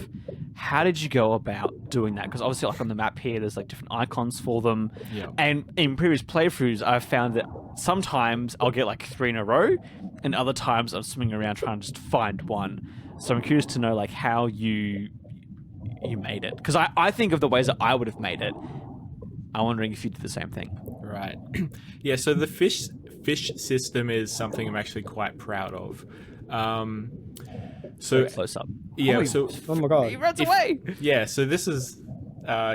How did you go about doing that? Because obviously, like on the map here, there's like different icons for them. Yeah. And in previous playthroughs, I've found that sometimes I'll get like 3 in a row, and other times I'm swimming around trying to just find one. So I'm curious to know like how you made it, because I think of the ways that I would have made it. I'm wondering if you did the same thing. Right. Yeah, so the fish system is something I'm actually quite proud of. So Close up. yeah, so Oh my god. He runs away. yeah, so this is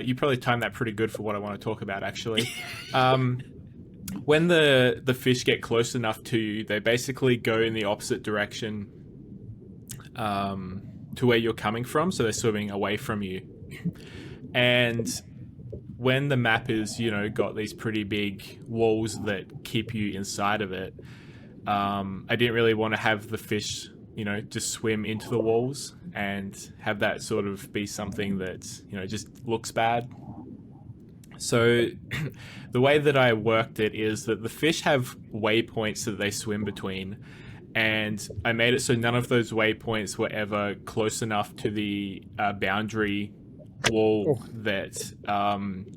you probably timed that pretty good for what I want to talk about, actually. When the fish get close enough to you, they basically go in the opposite direction to where you're coming from, so they're swimming away from you. And when the map is, you know, got these pretty big walls that keep you inside of it, I didn't really want to have the fish, you know, just swim into the walls and have that sort of be something that, you know, just looks bad. So the way that I worked it is that the fish have waypoints that they swim between, and I made it so none of those waypoints were ever close enough to the boundary wall that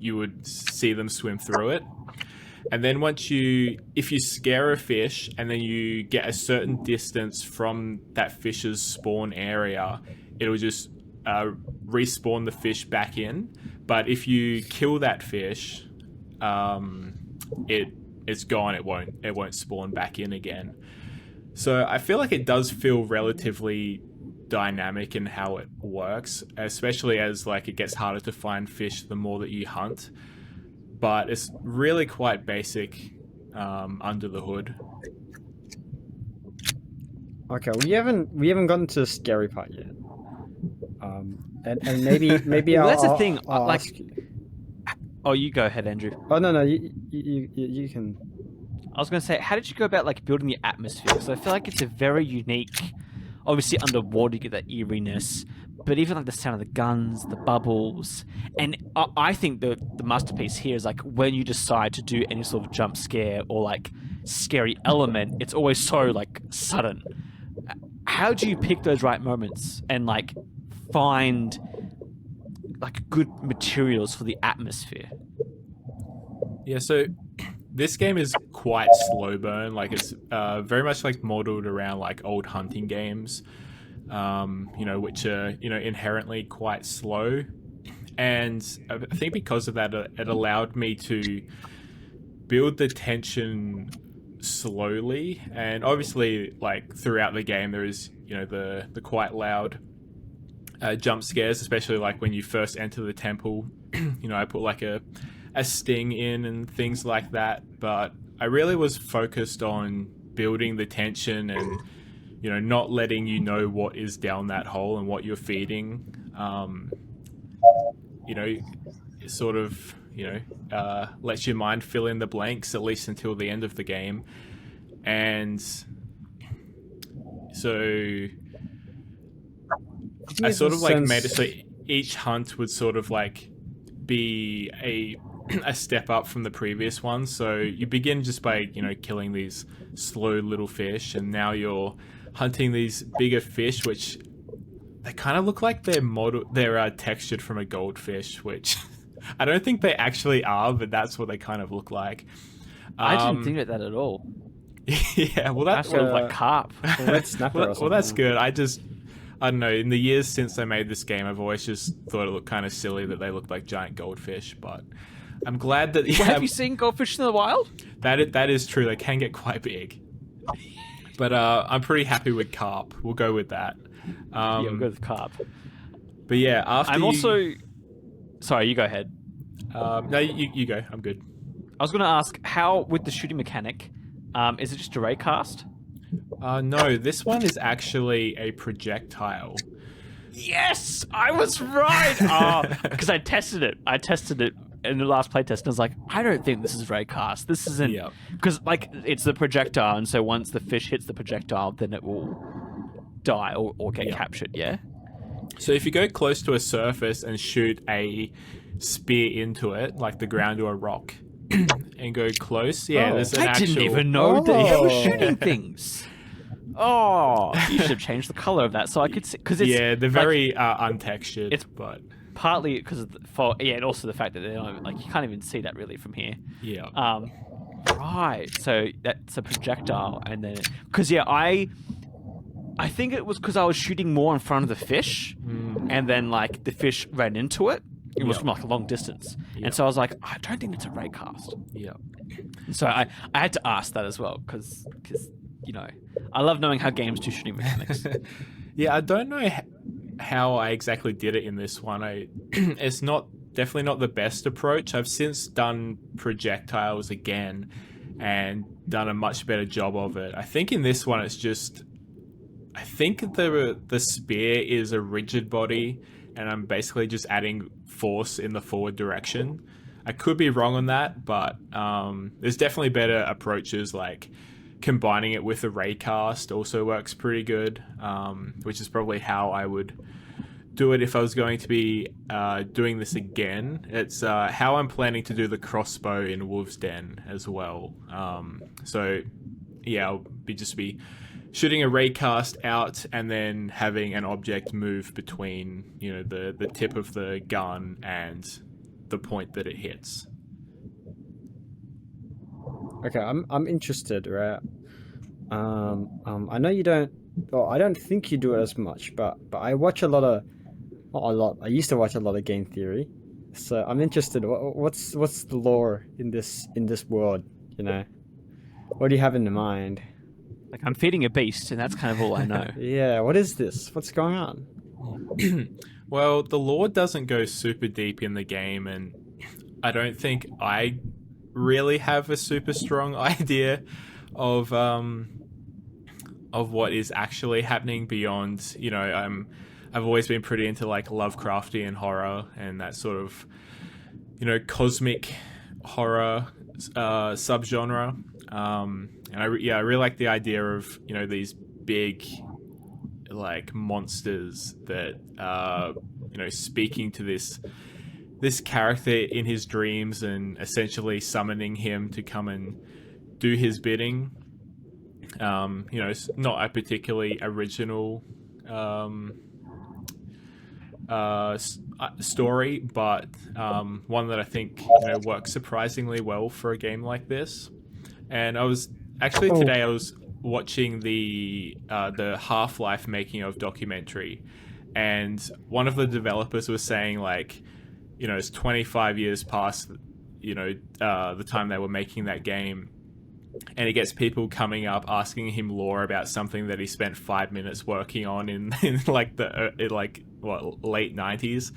you would see them swim through it. And then if you scare a fish and then you get a certain distance from that fish's spawn area, it'll just respawn the fish back in. But if you kill that fish, it's gone. It won't spawn back in again. So I feel like it does feel relatively dynamic in how it works, especially as like it gets harder to find fish the more that you hunt. But it's really quite basic under the hood. Okay, we haven't gotten to the scary part yet. And maybe Well, I'll, that's the I'll- thing, I'll like- ask you. Oh, you go ahead, Andrew. Oh no, you can. I was going to say, how did you go about like building the atmosphere? Because I feel like it's a very unique. Obviously, underwater you get that eeriness, but even like the sound of the guns, the bubbles, and I think the masterpiece here is like when you decide to do any sort of jump scare or like scary element, it's always so like sudden. How do you pick those right moments and like find like good materials for the atmosphere? Yeah, so this game is quite slow burn. Like it's very much like modeled around like old hunting games, you know, which are, you know, inherently quite slow. And I think because of that, it allowed me to build the tension slowly. And obviously, like throughout the game, there is, you know, the quite loud jump scares, especially like when you first enter the temple. You know, I put like a sting in and things like that, but I really was focused on building the tension and not letting you know what is down that hole and what you're feeding. It sort of, lets your mind fill in the blanks, at least until the end of the game. And so I sort of like made it so each hunt would sort of like be a step up from the previous one. So you begin just by, killing these slow little fish, and now you're hunting these bigger fish, which they kind of look like they're textured from a goldfish, which I don't think they actually are, but that's what they kind of look like. I didn't think of that at all. Yeah, well, that's sort of like carp. Red snapper. Well, that's good. I don't know. In the years since I made this game, I've always just thought it looked kind of silly that they looked like giant goldfish. But I'm glad that. Well, have you seen goldfish in the wild? That is true. They can get quite big. But I'm pretty happy with carp. We'll go with that. Yeah, we'll go with carp. But yeah, after Sorry, you go ahead. No, you go. I'm good. I was going to ask, how with the shooting mechanic, is it just a ray cast? No, this one is actually a projectile. Yes, I was right. Because I tested it. I tested it in the last playtest, and I was like, I don't think this is raycast. This isn't, because like it's the projectile, and so once the fish hits the projectile, then it will die or get captured. Yeah. So if you go close to a surface and shoot a spear into it, like the ground or a rock, and go close, there's an actual... didn't even know that you were shooting things. Oh, you should have changed the color of that so I could see, because it's they're very untextured. It's but partly because and also the fact that they don't, like, you can't even see that really from here. Yeah. Right. So that's a projectile, and then because I think it was because I was shooting more in front of the fish, and then like the fish ran into it. It was from like a long distance, and so I was like, I don't think it's a ray cast. Yeah. So I had to ask that as well because I love knowing how games do shooting mechanics. Yeah, I don't know how I exactly did it in this one. It's definitely not the best approach. I've since done projectiles again and done a much better job of it. I think in this one it's just, I think the spear is a rigid body, and I'm basically just adding force in the forward direction. I could be wrong on that, but there's definitely better approaches, like combining it with a raycast also works pretty good, which is probably how I would do it if I was going to be doing this again. It's how I'm planning to do the crossbow in Wolf's Den as well. So yeah, I'll be shooting a raycast out and then having an object move between, the tip of the gun and the point that it hits. Okay, I'm interested, right? I know you don't. Well, I don't think you do it as much, but I watch a lot of, not a lot. I used to watch a lot of game theory, so I'm interested. What's the lore in this world? What do you have in mind? Like, I'm feeding a beast, and that's kind of all I know. Yeah, what is this? What's going on? Well, the lore doesn't go super deep in the game, and I don't think I really have a super strong idea of what is actually happening beyond, I've always been pretty into like Lovecraftian horror and that sort of, cosmic horror subgenre. And I really like the idea of, these big like monsters that speaking to this character in his dreams and essentially summoning him to come and do his bidding. It's not a particularly original story, but one that I think works surprisingly well for a game like this. And I was actually today I was watching the Half-Life making of documentary, and one of the developers was saying, like, it's 25 years past the time they were making that game, and it gets people coming up asking him lore about something that he spent 5 minutes working on in like the late 90s.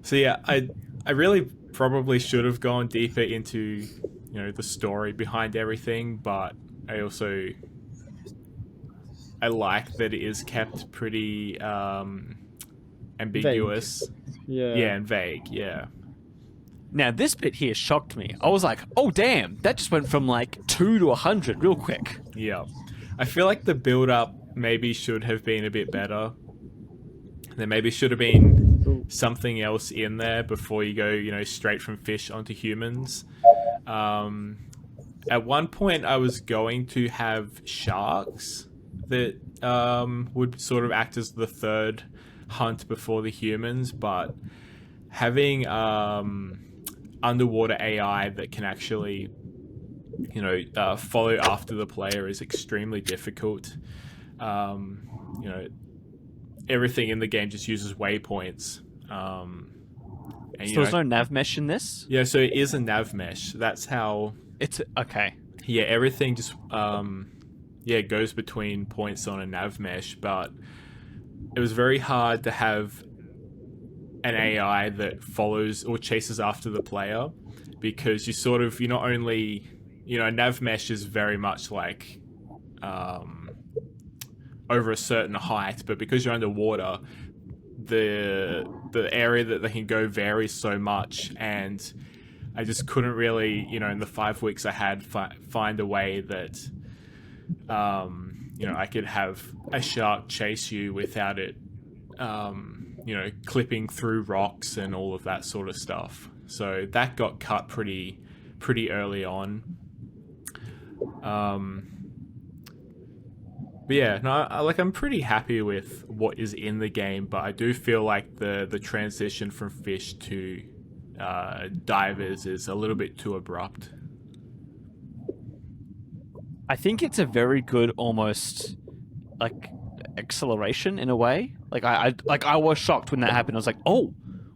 So yeah, I really probably should have gone deeper into the story behind everything, but I also I like that it is kept pretty ambiguous. Yeah. Yeah, and vague. Yeah. Now, this bit here shocked me. I was like, oh, damn, that just went from like 2 to 100 real quick. Yeah. I feel like the build up maybe should have been a bit better. There maybe should have been something else in there before you go, straight from fish onto humans. At one point, I was going to have sharks that would sort of act as the third hunt before the humans, but having underwater AI that can actually, follow after the player is extremely difficult. Everything in the game just uses waypoints. So there's no nav mesh in this? Yeah, so it is a nav mesh. That's how... It's okay. Yeah, everything just goes between points on a nav mesh, but it was very hard to have an AI that follows or chases after the player, because you're not only, nav mesh is very much like over a certain height, but because you're underwater, the area that they can go varies so much, and I just couldn't really, in the 5 weeks I had, find a way that I could have a shark chase you without it clipping through rocks and all of that sort of stuff. So that got cut pretty early on. But yeah, no, I'm pretty happy with what is in the game, but I do feel like the transition from fish to divers is a little bit too abrupt. I think it's a very good, almost like acceleration in a way. Like I was shocked when that happened. I was like, oh,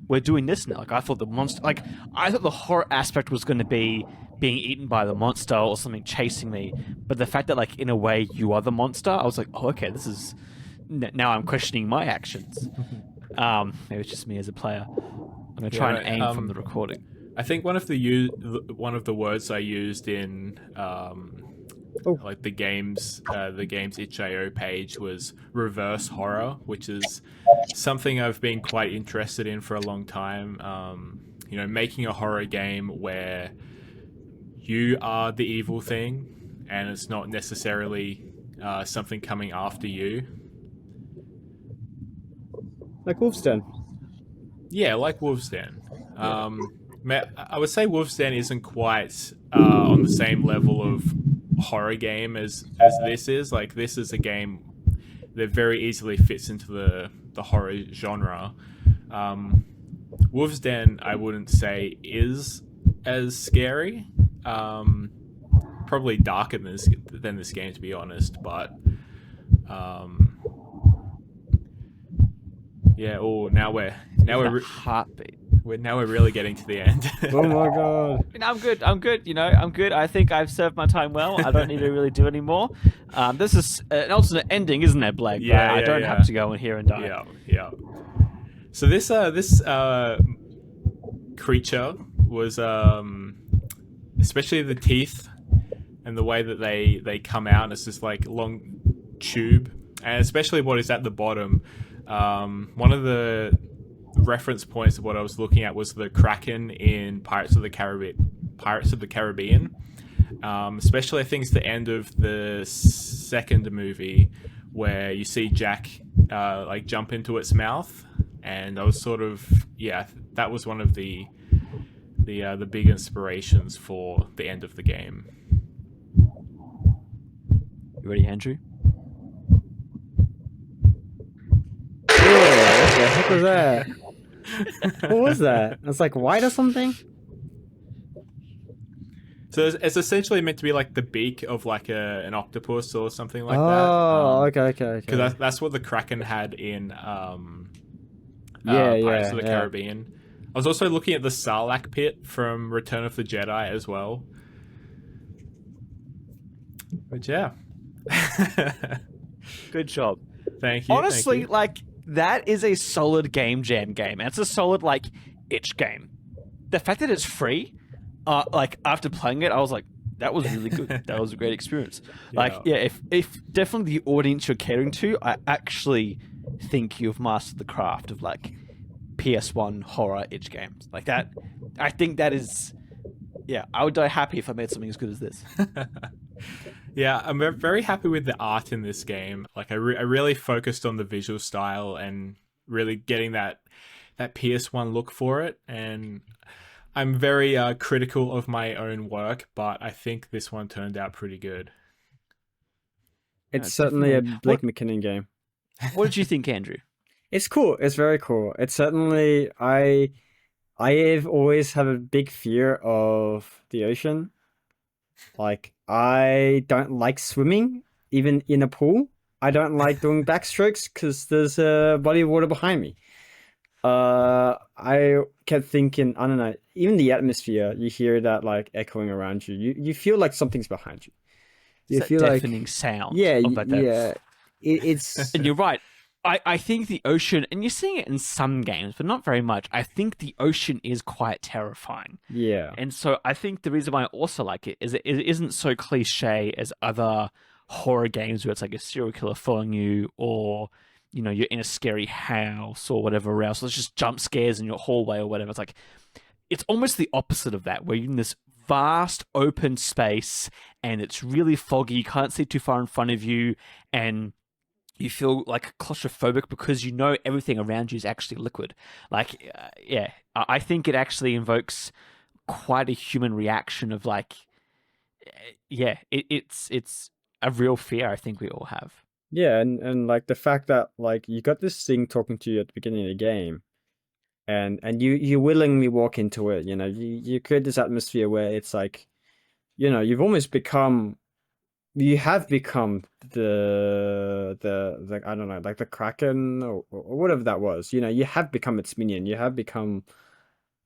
we're doing this now. Like I thought the horror aspect was going to be being eaten by the monster or something chasing me, but the fact that like in a way you are the monster, I was like, oh, okay, this is now I'm questioning my actions. Maybe it's just me as a player. I'm gonna try and aim from the recording. I think one of the words I used in like the game's itch.io page was reverse horror, which is something I've been quite interested in for a long time. Making a horror game where you are the evil thing and it's not necessarily something coming after you. Like Wolf's Den. Yeah, like Wolf's Den. I would say Wolf's Den isn't quite on the same level of horror game as this is. Like, this is a game that very easily fits into the horror genre. Wolf's Den, I wouldn't say is as scary. Probably darker than this game, to be honest, but yeah. Oh, now we're heartbeat. We're really getting to the end. Oh my god. I'm good. I'm good. I think I've served my time well. I don't need to really do any more. This is an alternate ending, isn't it, Blake? Yeah, I don't have to go in here and die. Yeah. So this creature was especially the teeth and the way that they come out. It's this like long tube, and especially what is at the bottom. One of the reference points of what I was looking at was the Kraken in Pirates of the Caribbean. Especially I think it's the end of the second movie where you see Jack like jump into its mouth, and I was sort of that was one of the big inspirations for the end of the game. You ready, Andrew? What the heck was that? What was that? It's like white or something? So it's essentially meant to be like the beak of like an octopus or something like that. Oh, okay. Because that's what the Kraken had in Pirates of the Caribbean. I was also looking at the Sarlacc pit from Return of the Jedi as well. But yeah. Good job. Thank you. Honestly, like, that is a solid game jam game. And it's a solid, like, itch game. The fact that it's free, like, after playing it, I was like, that was really good. That was a great experience. Like, Yeah. yeah, if definitely the audience you're catering to, I actually think you've mastered the craft of like PS1 horror itch games. Like that, I think that is, yeah, I would die happy if I made something as good as this. Yeah, I'm very happy with the art in this game. Like, I really focused on the visual style and really getting that PS1 look for it. And I'm very critical of my own work, but I think this one turned out pretty good. No, It's certainly a definitely. Blake McKinnon game. What did you think, Andrew? It's cool. It's very cool. It's certainly I have always had a big fear of the ocean. Like I don't like swimming, even in a pool. I don't like doing backstrokes because there's a body of water behind me. I kept thinking, I don't know, even the atmosphere, you hear that like echoing around you. You feel like something's behind you. It's You that feel deafening like, sound yeah, of that. yeah. It's And you're right. I think the ocean, and you're seeing it in some games, but not very much. I think the ocean is quite terrifying. yeah, And so I think the reason why I also like it is it isn't so cliche as other horror games where it's like a serial killer following you, or you know, you're in a scary house or whatever else. So it's just jump scares in your hallway or whatever. It's like it's almost the opposite of that, where you're in this vast open space and it's really foggy, you can't see too far in front of you, and you feel like claustrophobic because you know everything around you is actually liquid. Like, yeah, I think it actually invokes quite a human reaction of like, yeah, it's a real fear I think we all have. yeah, and like the fact that like you got this thing talking to you at the beginning of the game, and you willingly walk into it. You know, you create this atmosphere where it's like, you know, you have become the I don't know, like the Kraken or whatever that was. You know, you have become its minion. You have become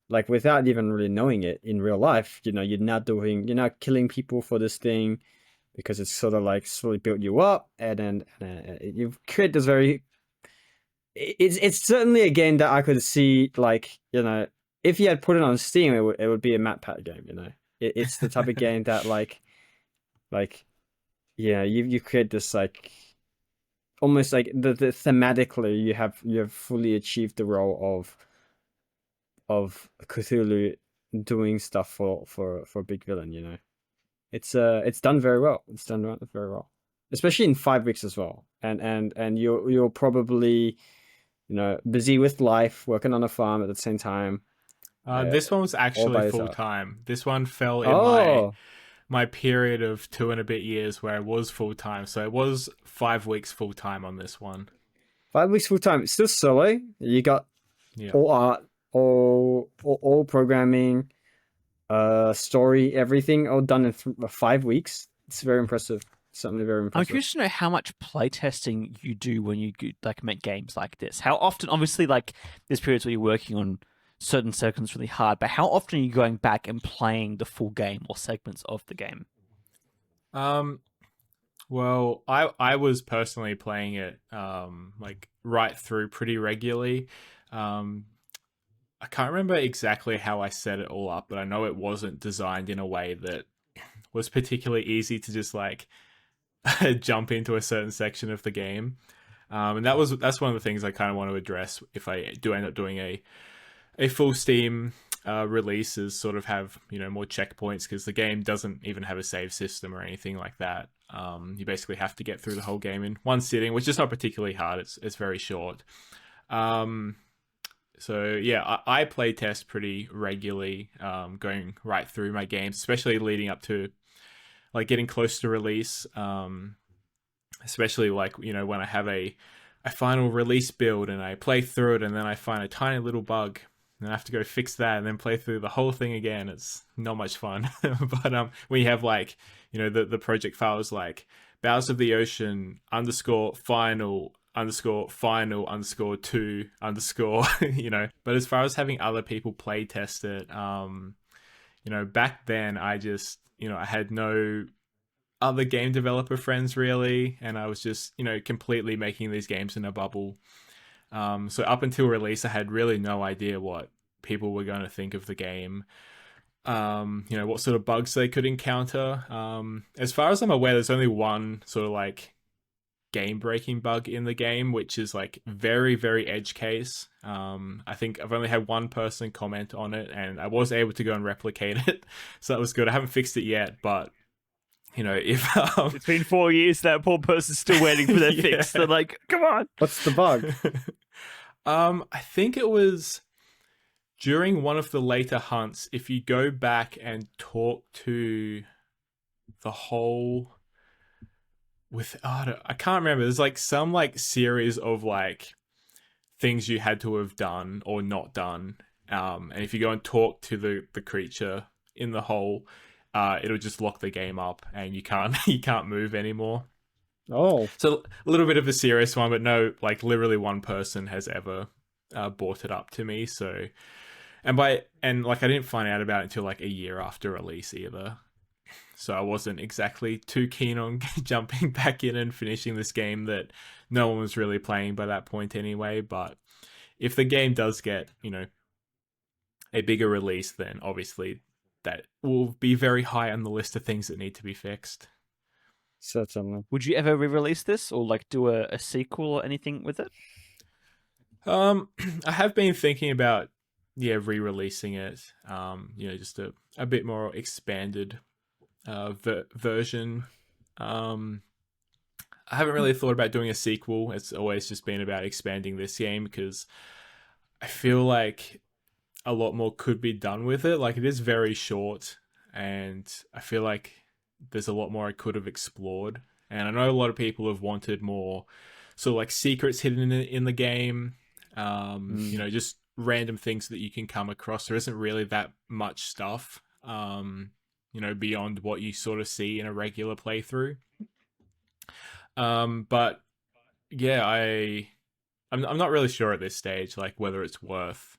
like without even really knowing it in real life. You know, you're now killing people for this thing because it's sort of like slowly built you up, and then you've created this very. It's certainly a game that I could see, like, you know, if you had put it on Steam, it would be a MatPat game. You know, it's the type of game that like yeah, you create this like almost like the thematically you have fully achieved the role of Cthulhu doing stuff for a big villain. You know, it's done very well. It's done very well, especially in 5 weeks as well. And you're probably, you know, busy with life, working on a farm at the same time. This one was by actually yourself. full time. This one fell in Oh, my period of 2 and a bit years where I was full time. So it was 5 weeks full time on this one. 5 weeks full time. It's still solo. You got Yeah. all art, all programming, story, everything all done in 5 weeks. It's very impressive. Something very I'm impressive. curious to know how much playtesting you do when you like make games like this. How often, obviously, like there's periods where you're working on certain segments really hard, but how often are you going back and playing the full game or segments of the game? Well, I was personally playing it like right through pretty regularly. Um, I can't remember exactly how I set it all up, but I know it wasn't designed in a way that was particularly easy to just like jump into a certain section of the game. And that's one of the things I kind of want to address if I do end up doing a full Steam release, is sort of have, you know, more checkpoints, because the game doesn't even have a save system or anything like that. You basically have to get through the whole game in one sitting, which is not particularly hard. It's very short. So yeah, I play test pretty regularly, going right through my games, especially leading up to like getting close to release. Especially like, you know, when I have a final release build and I play through it and then I find a tiny little bug and I have to go fix that and then play through the whole thing again. It's not much fun. But when you have like, you know, the project files like Bowers of the Ocean _ final _ 2 _ you know. But as far as having other people play test it, you know, back then I just, you know, I had no other game developer friends really, and I was just, you know, completely making these games in a bubble. So up until release, I had really no idea what people were going to think of the game. what sort of bugs they could encounter. As far as I'm aware, there's only one sort of like game breaking bug in the game, which is like very, very edge case. I think I've only had one person comment on it, and I was able to go and replicate it, so that was good. I haven't fixed it yet, but if It's been 4 years. That poor person's still waiting for their fix. They're like, come on. What's the bug? I think it was during one of the later hunts. If you go back and talk to the whole I can't remember. There's like some like series of like things you had to have done or not done. And if you go and talk to the creature in the hole, it'll just lock the game up and you can't move anymore. Oh, So a little bit of a serious one, but no, like literally one person has ever brought it up to me. So, and like I didn't find out about it until like a year after release either. So I wasn't exactly too keen on jumping back in and finishing this game that no one was really playing by that point anyway. But if the game does get, a bigger release, then obviously that will be very high on the list of things that need to be fixed. certainly. Would you ever re-release this or like do a sequel or anything with it? I have been thinking about, re-releasing it. Just a bit more expanded version. I haven't really thought about doing a sequel. It's always just been about expanding this game because I feel like a lot more could be done with it. Like it is very short, and I feel like there's a lot more I could have explored. And I know a lot of people have wanted more sort of like secrets hidden in the game. Just random things that you can come across. There isn't really that much stuff, beyond what you sort of see in a regular playthrough. But yeah, I'm not really sure at this stage, like whether it's worth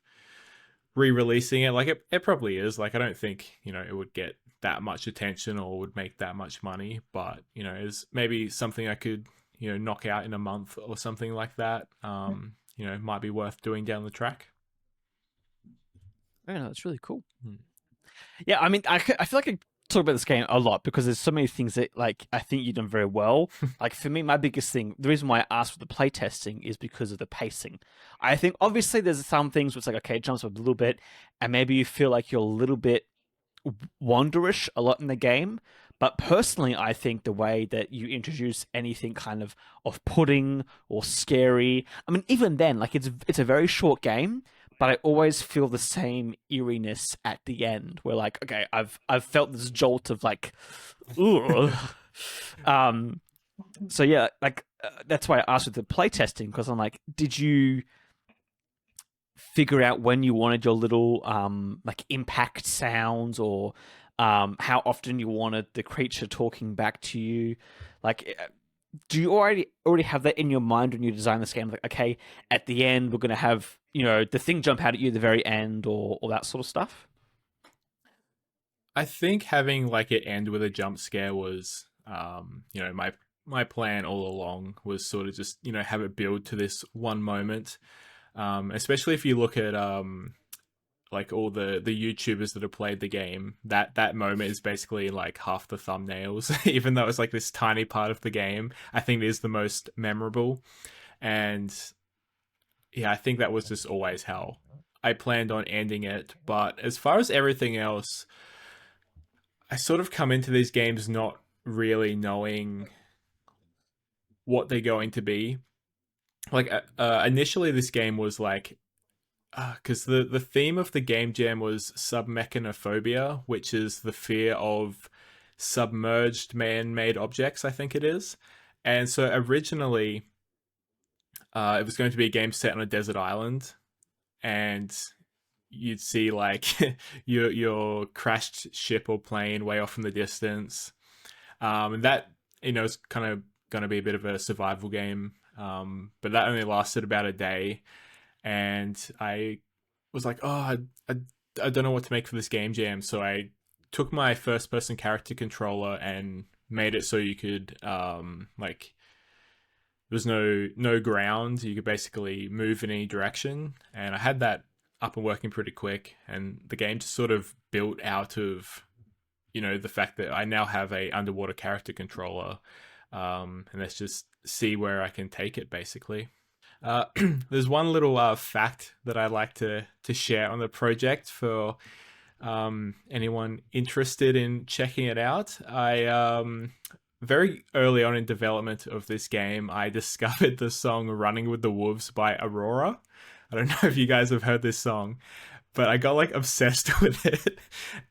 re-releasing it. Like it probably is. Like I don't think, it would get that much attention or would make that much money, but is maybe something I could, knock out in a month or something like that. Might be worth doing down the track. Oh, no, that's really cool. Yeah, I mean, I feel like I talk about this game a lot because there's so many things that like I think you've done very well. Like for me, my biggest thing, the reason why I asked for the playtesting is because of the pacing. I think obviously there's some things where it's like, okay, it jumps up a little bit, and maybe you feel like you're a little bit wanderish a lot in the game. But personally, I think the way that you introduce anything kind of off-putting or scary, I mean, even then, like it's a very short game, but I always feel the same eeriness at the end. Where like, okay, I've felt this jolt of like, ugh. So yeah, like that's why I asked with the playtesting because I'm like, did you figure out when you wanted your little like impact sounds or how often you wanted the creature talking back to you? Like, do you already have that in your mind when you design this game? Like, okay, at the end we're gonna have the thing jump out at you at the very end or that sort of stuff. I think having like it end with a jump scare was, my plan all along was sort of just have it build to this one moment. Especially if you look at like all the YouTubers that have played the game, that moment is basically like half the thumbnails, even though it's like this tiny part of the game. I think it is the most memorable. And yeah, I think that was just always how I planned on ending it. But as far as everything else, I sort of come into these games not really knowing what they're going to be. Like initially this game was like, because the theme of the game jam was submechanophobia, which is the fear of submerged man-made objects, I think it is. And so originally it was going to be a game set on a desert island, and you'd see like your crashed ship or plane way off in the distance, and that is kind of going to be a bit of a survival game. But that only lasted about a day, and I was like, oh, I don't know what to make for this game jam. So I took my first person character controller and made it so you could like there was no ground. You could basically move in any direction, and I had that up and working pretty quick, and the game just sort of built out of, the fact that I now have a underwater character controller, and let's just see where I can take it, basically. There's one little fact that I like to share on the project for anyone interested in checking it out. I very early on in development of this game, I discovered the song "Running with the Wolves" by Aurora. I don't know if you guys have heard this song, but I got like obsessed with it,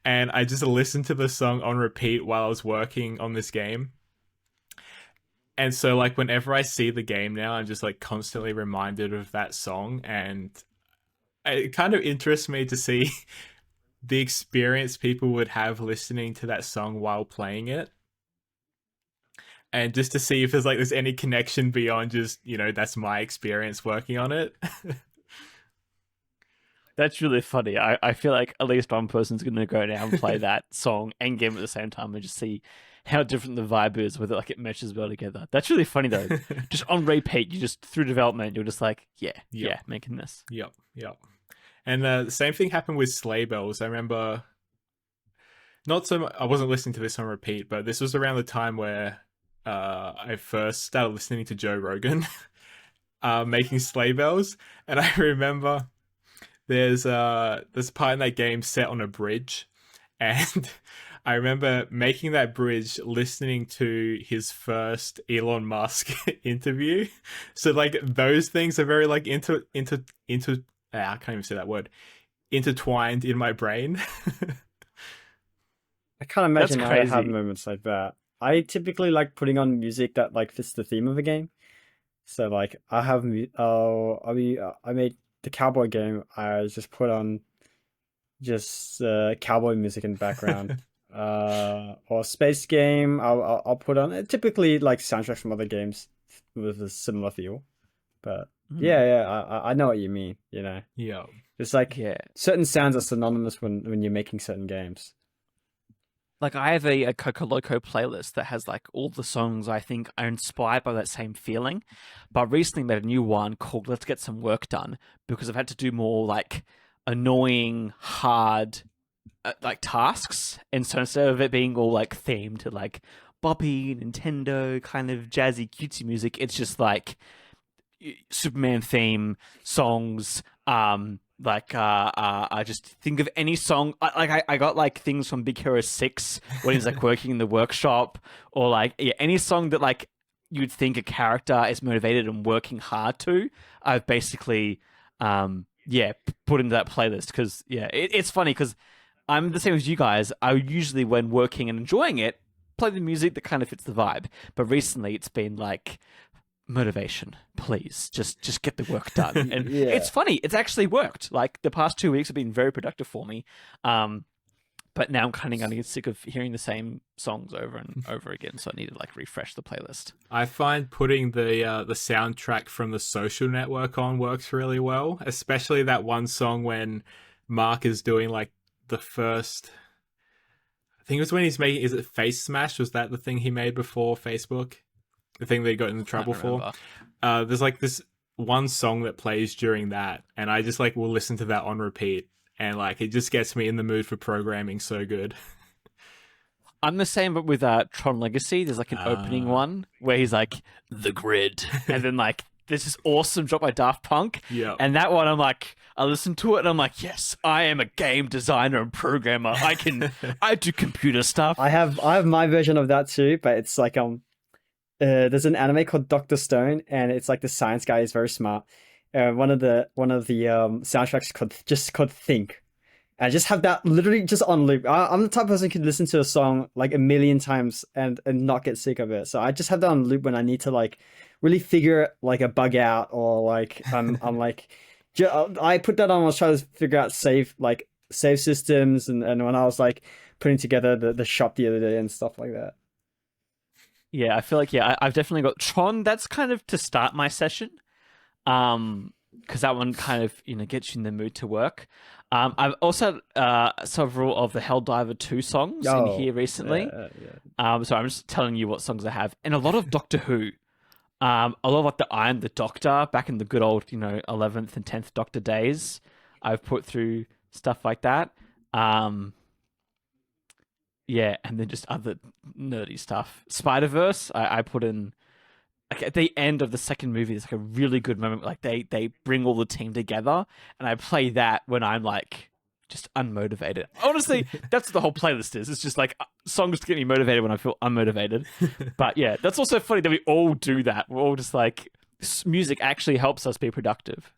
and I just listened to the song on repeat while I was working on this game. And so, like, whenever I see the game now, I'm just like constantly reminded of that song, and it kind of interests me to see the experience people would have listening to that song while playing it, and just to see if there's any connection beyond just that's my experience working on it. That's really funny. I feel like at least one person's going to go now and play that song and game at the same time and just see how different the vibe is, whether like it meshes well together. That's really funny though. Just on repeat, you just through development, you're just like, yeah, making this. Yep. And the same thing happened with Sleigh Bells. I remember, not so much, I wasn't listening to this on repeat, but this was around the time where I first started listening to Joe Rogan making Sleigh Bells, and I remember there's a part in that game set on a bridge, and I remember making that bridge listening to his first Elon Musk interview. So like those things are very like I can't even say that word, intertwined in my brain. I can't imagine That's I crazy. have moments like that. I typically like putting on music that like fits the theme of a game. So like I have I made the cowboy game. I just put on just cowboy music in the background. Or space game. I'll put on typically like soundtracks from other games with a similar feel. But yeah, I know what you mean. Yeah. It's like certain sounds are synonymous when you're making certain games. Like I have a Coco Loco playlist that has like all the songs I think are inspired by that same feeling, but recently made a new one called "Let's Get Some Work Done" because I've had to do more like annoying, hard like tasks, and so instead of it being all like themed to like Bobby, Nintendo kind of jazzy cutesy music, it's just like Superman theme songs. I just think of any song. I got like things from Big Hero 6 when he's like working in the workshop, or like any song that like you'd think a character is motivated and working hard to. I've basically put into that playlist because it's funny because I'm the same as you guys. I usually, when working and enjoying it, play the music that kind of fits the vibe. But recently, it's been like motivation, please, just get the work done. And it's funny, it's actually worked. Like the past 2 weeks have been very productive for me. But now I'm kind of getting sick of hearing the same songs over and over again. So I need to like refresh the playlist. I find putting the soundtrack from The Social Network on works really well, especially that one song when Mark is doing like the first, I think it was when he's making, is it Face Smash? Was that the thing he made before Facebook? The thing they got into trouble for? There's like this one song that plays during that, and I just like will listen to that on repeat, and like it just gets me in the mood for programming so good. I'm the same, but with Tron Legacy, there's like an opening one where he's like, "The Grid," and then like there's this awesome drop by Daft Punk. Yeah. And that one, I'm like, I listen to it and I'm like, yes, I am a game designer and programmer. I do computer stuff. I have my version of that too, but it's like there's an anime called Dr. Stone, and it's like the science guy is very smart. One of the soundtracks called Think. And I just have that literally just on loop. I'm the type of person who can listen to a song like a million times and not get sick of it. So I just have that on loop when I need to like really figure like a bug out, or like I'm like, I put that on when I was trying to figure out save systems, and when I was like putting together the shop the other day and stuff like that. Yeah, I feel like I've definitely got Tron. That's kind of to start my session, because that one kind of gets you in the mood to work. I've also several of the Helldiver 2 songs in here recently. So I'm just telling you what songs I have, and a lot of Doctor Who. A lot of like the I Am the Doctor back in the good old 11th and 10th Doctor days. I've put through stuff like that. Um, yeah, and then just other nerdy stuff. Spider-Verse, I put in like at the end of the second movie. There's like a really good moment. Like they bring all the team together, and I play that when I'm like just unmotivated. Honestly, that's what the whole playlist is. It's just like songs to get me motivated when I feel unmotivated. But yeah, that's also funny that we all do that. We're all just like music actually helps us be productive.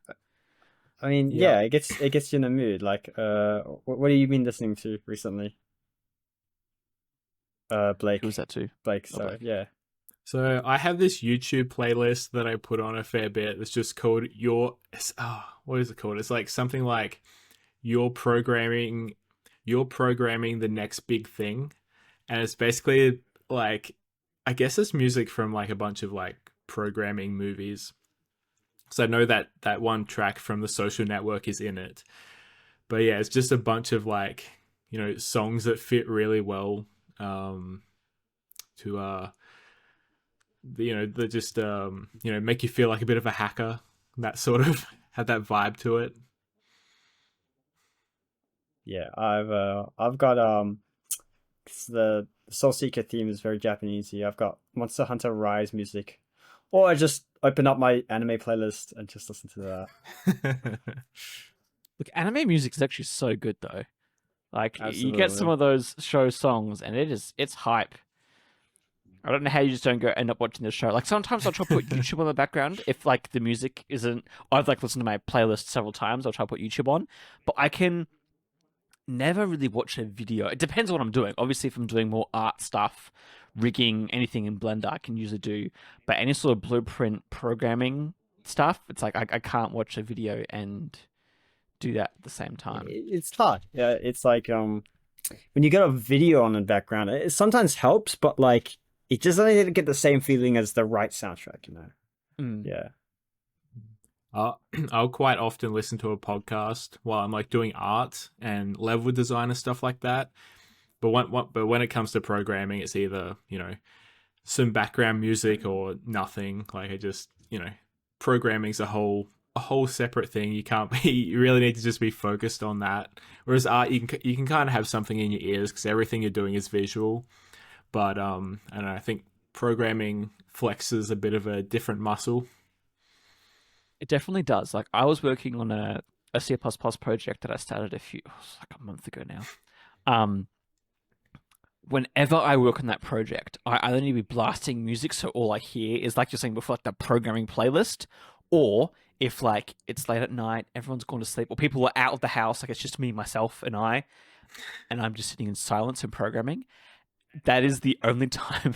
I mean, Yeah. yeah, it gets you in a mood. Like, what have you been listening to recently? Who was Blake. that to? Blake, Oh, sorry, Blake. yeah. So I have this YouTube playlist that I put on a fair bit. It's just called what is it called? It's like something like you're programming, you're programming the next big thing, and it's basically like, I guess it's music from like a bunch of like programming movies. So I know that one track from The Social Network is in it, but yeah, it's just a bunch of like, songs that fit really well to they just make you feel like a bit of a hacker, that sort of had that vibe to it. Yeah, I've got the Soul Seeker theme is very Japanesey. I've got Monster Hunter Rise music, or I just open up my anime playlist and just listen to that. Look, anime music is actually so good though. Like you get some Absolutely. of those show songs, and it's hype. I don't know how you just don't go end up watching the show. Like sometimes I'll try to put YouTube on the background if like the music isn't. I've like listened to my playlist several times. I'll try to put YouTube on, but I can never really watch a video. It depends on what I'm doing. Obviously, if I'm doing more art stuff, rigging, anything in Blender, I can usually do. But any sort of blueprint programming stuff, it's like I can't watch a video and do that at the same time. It's hard. Yeah, it's like when you get a video on the background, it sometimes helps, but like it just doesn't get the same feeling as the right soundtrack, you know. Mm. Yeah. I'll quite often listen to a podcast while I'm like doing art and level design and stuff like that. But when it comes to programming, it's either some background music or nothing. Like I just programming's a whole separate thing. You can't be. You really need to just be focused on that. Whereas art, you can kind of have something in your ears because everything you're doing is visual. But I don't know. I think programming flexes a bit of a different muscle. It definitely does. Like I was working on a C++ project that I started it was like a month ago now. Um, Whenever I work on that project, I need to be blasting music, so all I hear is like you're saying before, like the programming playlist, or if like it's late at night, everyone's gone to sleep, or people are out of the house, like it's just me, myself, and I'm just sitting in silence and programming. That is the only time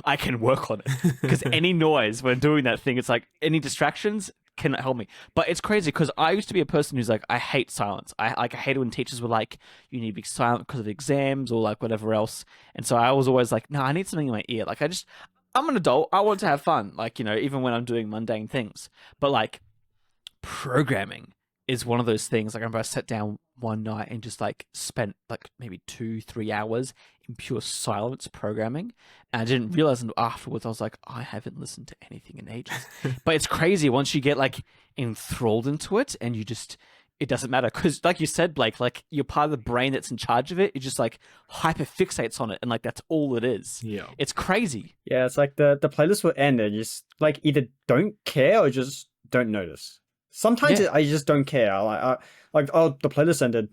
I can work on it because any noise when doing that thing, it's like any distractions cannot help me. But it's crazy because I used to be a person who's like, I hate silence. I hate when teachers were like, you need to be silent because of exams or like whatever else. And so I was always like, no, I need something in my ear. Like I'm an adult. I want to have fun. Like, even when I'm doing mundane things. But like programming is one of those things. Like I remember I sat down one night and just like spent like maybe 2-3 hours in pure silence programming, and I didn't realize until afterwards. I was like, I haven't listened to anything in ages. But it's crazy once you get like enthralled into it, and it doesn't matter because, like you said, Blake, like you're part of the brain that's in charge of it. It just like hyper fixates on it, and like that's all it is. Yeah. It's crazy. Yeah, it's like the playlist will end and you just like either don't care or just don't notice. Sometimes Yeah. I just don't care. Like oh, the playlist ended,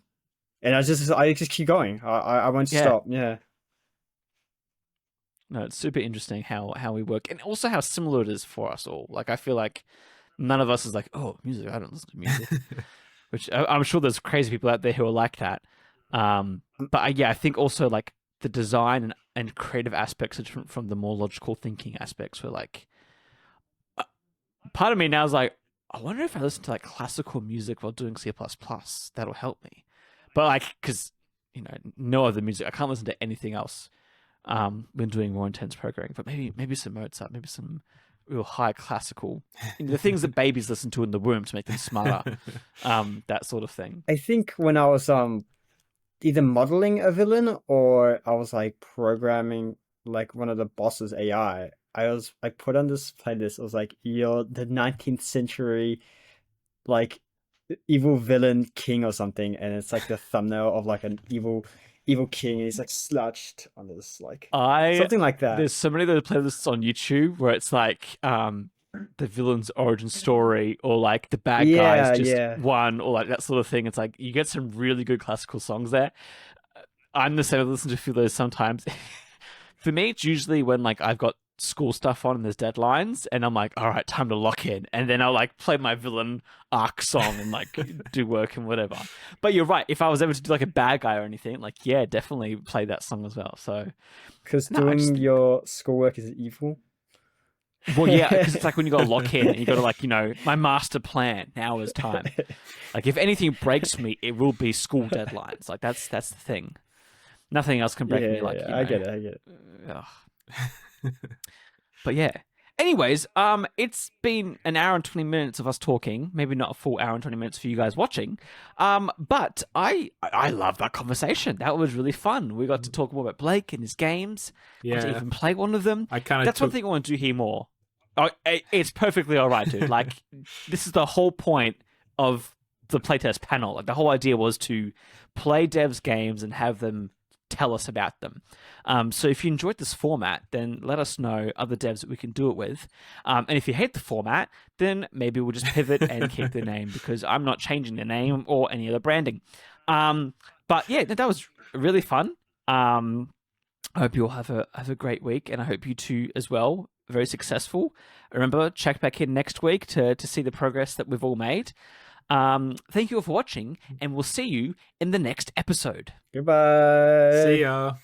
and I just keep going. I won't Yeah. stop. Yeah. No, it's super interesting how we work, and also how similar it is for us all. Like I feel like none of us is like, oh, music. I don't listen to music. Which I'm sure there's crazy people out there who are like that. But I think also like the design and creative aspects are different from the more logical thinking aspects. Where like part of me now is like, I wonder if I listen to like classical music while doing C++, that'll help me. But like, because no other music, I can't listen to anything else when doing more intense programming. But maybe some Mozart, maybe some real high classical, the things that babies listen to in the womb to make them smarter, that sort of thing. I think when I was either modeling a villain or I was like programming like one of the boss's AI, I put on this playlist. I was like, you're the 19th century like evil villain king or something, and it's like the thumbnail of like an evil king, and he's like slouched on this like something like that. There's so many of those playlists on YouTube where it's like the villain's origin story, or like the bad guys just won, or like that sort of thing. It's like you get some really good classical songs there. I'm the same. I listen to a few of those sometimes. For me, it's usually when like I've got school stuff on and there's deadlines, and I'm like, all right, time to lock in, and then I'll like play my villain arc song and like do work and whatever. But you're right. If I was able to do like a bad guy or anything, like yeah, definitely play that song as well. So because doing your schoolwork is evil. Well, yeah, because it's like when you got to lock in, and you got to like, you know, my master plan. Now is time. Like if anything breaks me, it will be school deadlines. Like that's the thing. Nothing else can break me. Like you know, I get it. But yeah. Anyways, it's been an hour and 20 minutes of us talking. Maybe not a full hour and 20 minutes for you guys watching. But I love that conversation. That was really fun. We got to talk more about Blake and his games. Yeah. Got to even play one of them. That's one thing I want to do here more. Oh, it's perfectly all right, dude. Like, this is the whole point of the playtest panel. Like, the whole idea was to play devs' games and have them tell us about them. So if you enjoyed this format, then let us know other devs that we can do it with. And if you hate the format, then maybe we'll just pivot and keep the name, because I'm not changing the name or any other branding. But yeah, that was really fun. I hope you all have a great week, and I hope you two as well. Very successful. Remember, check back in next week to see the progress that we've all made. Thank you all for watching, and we'll see you in the next episode. Goodbye. See ya.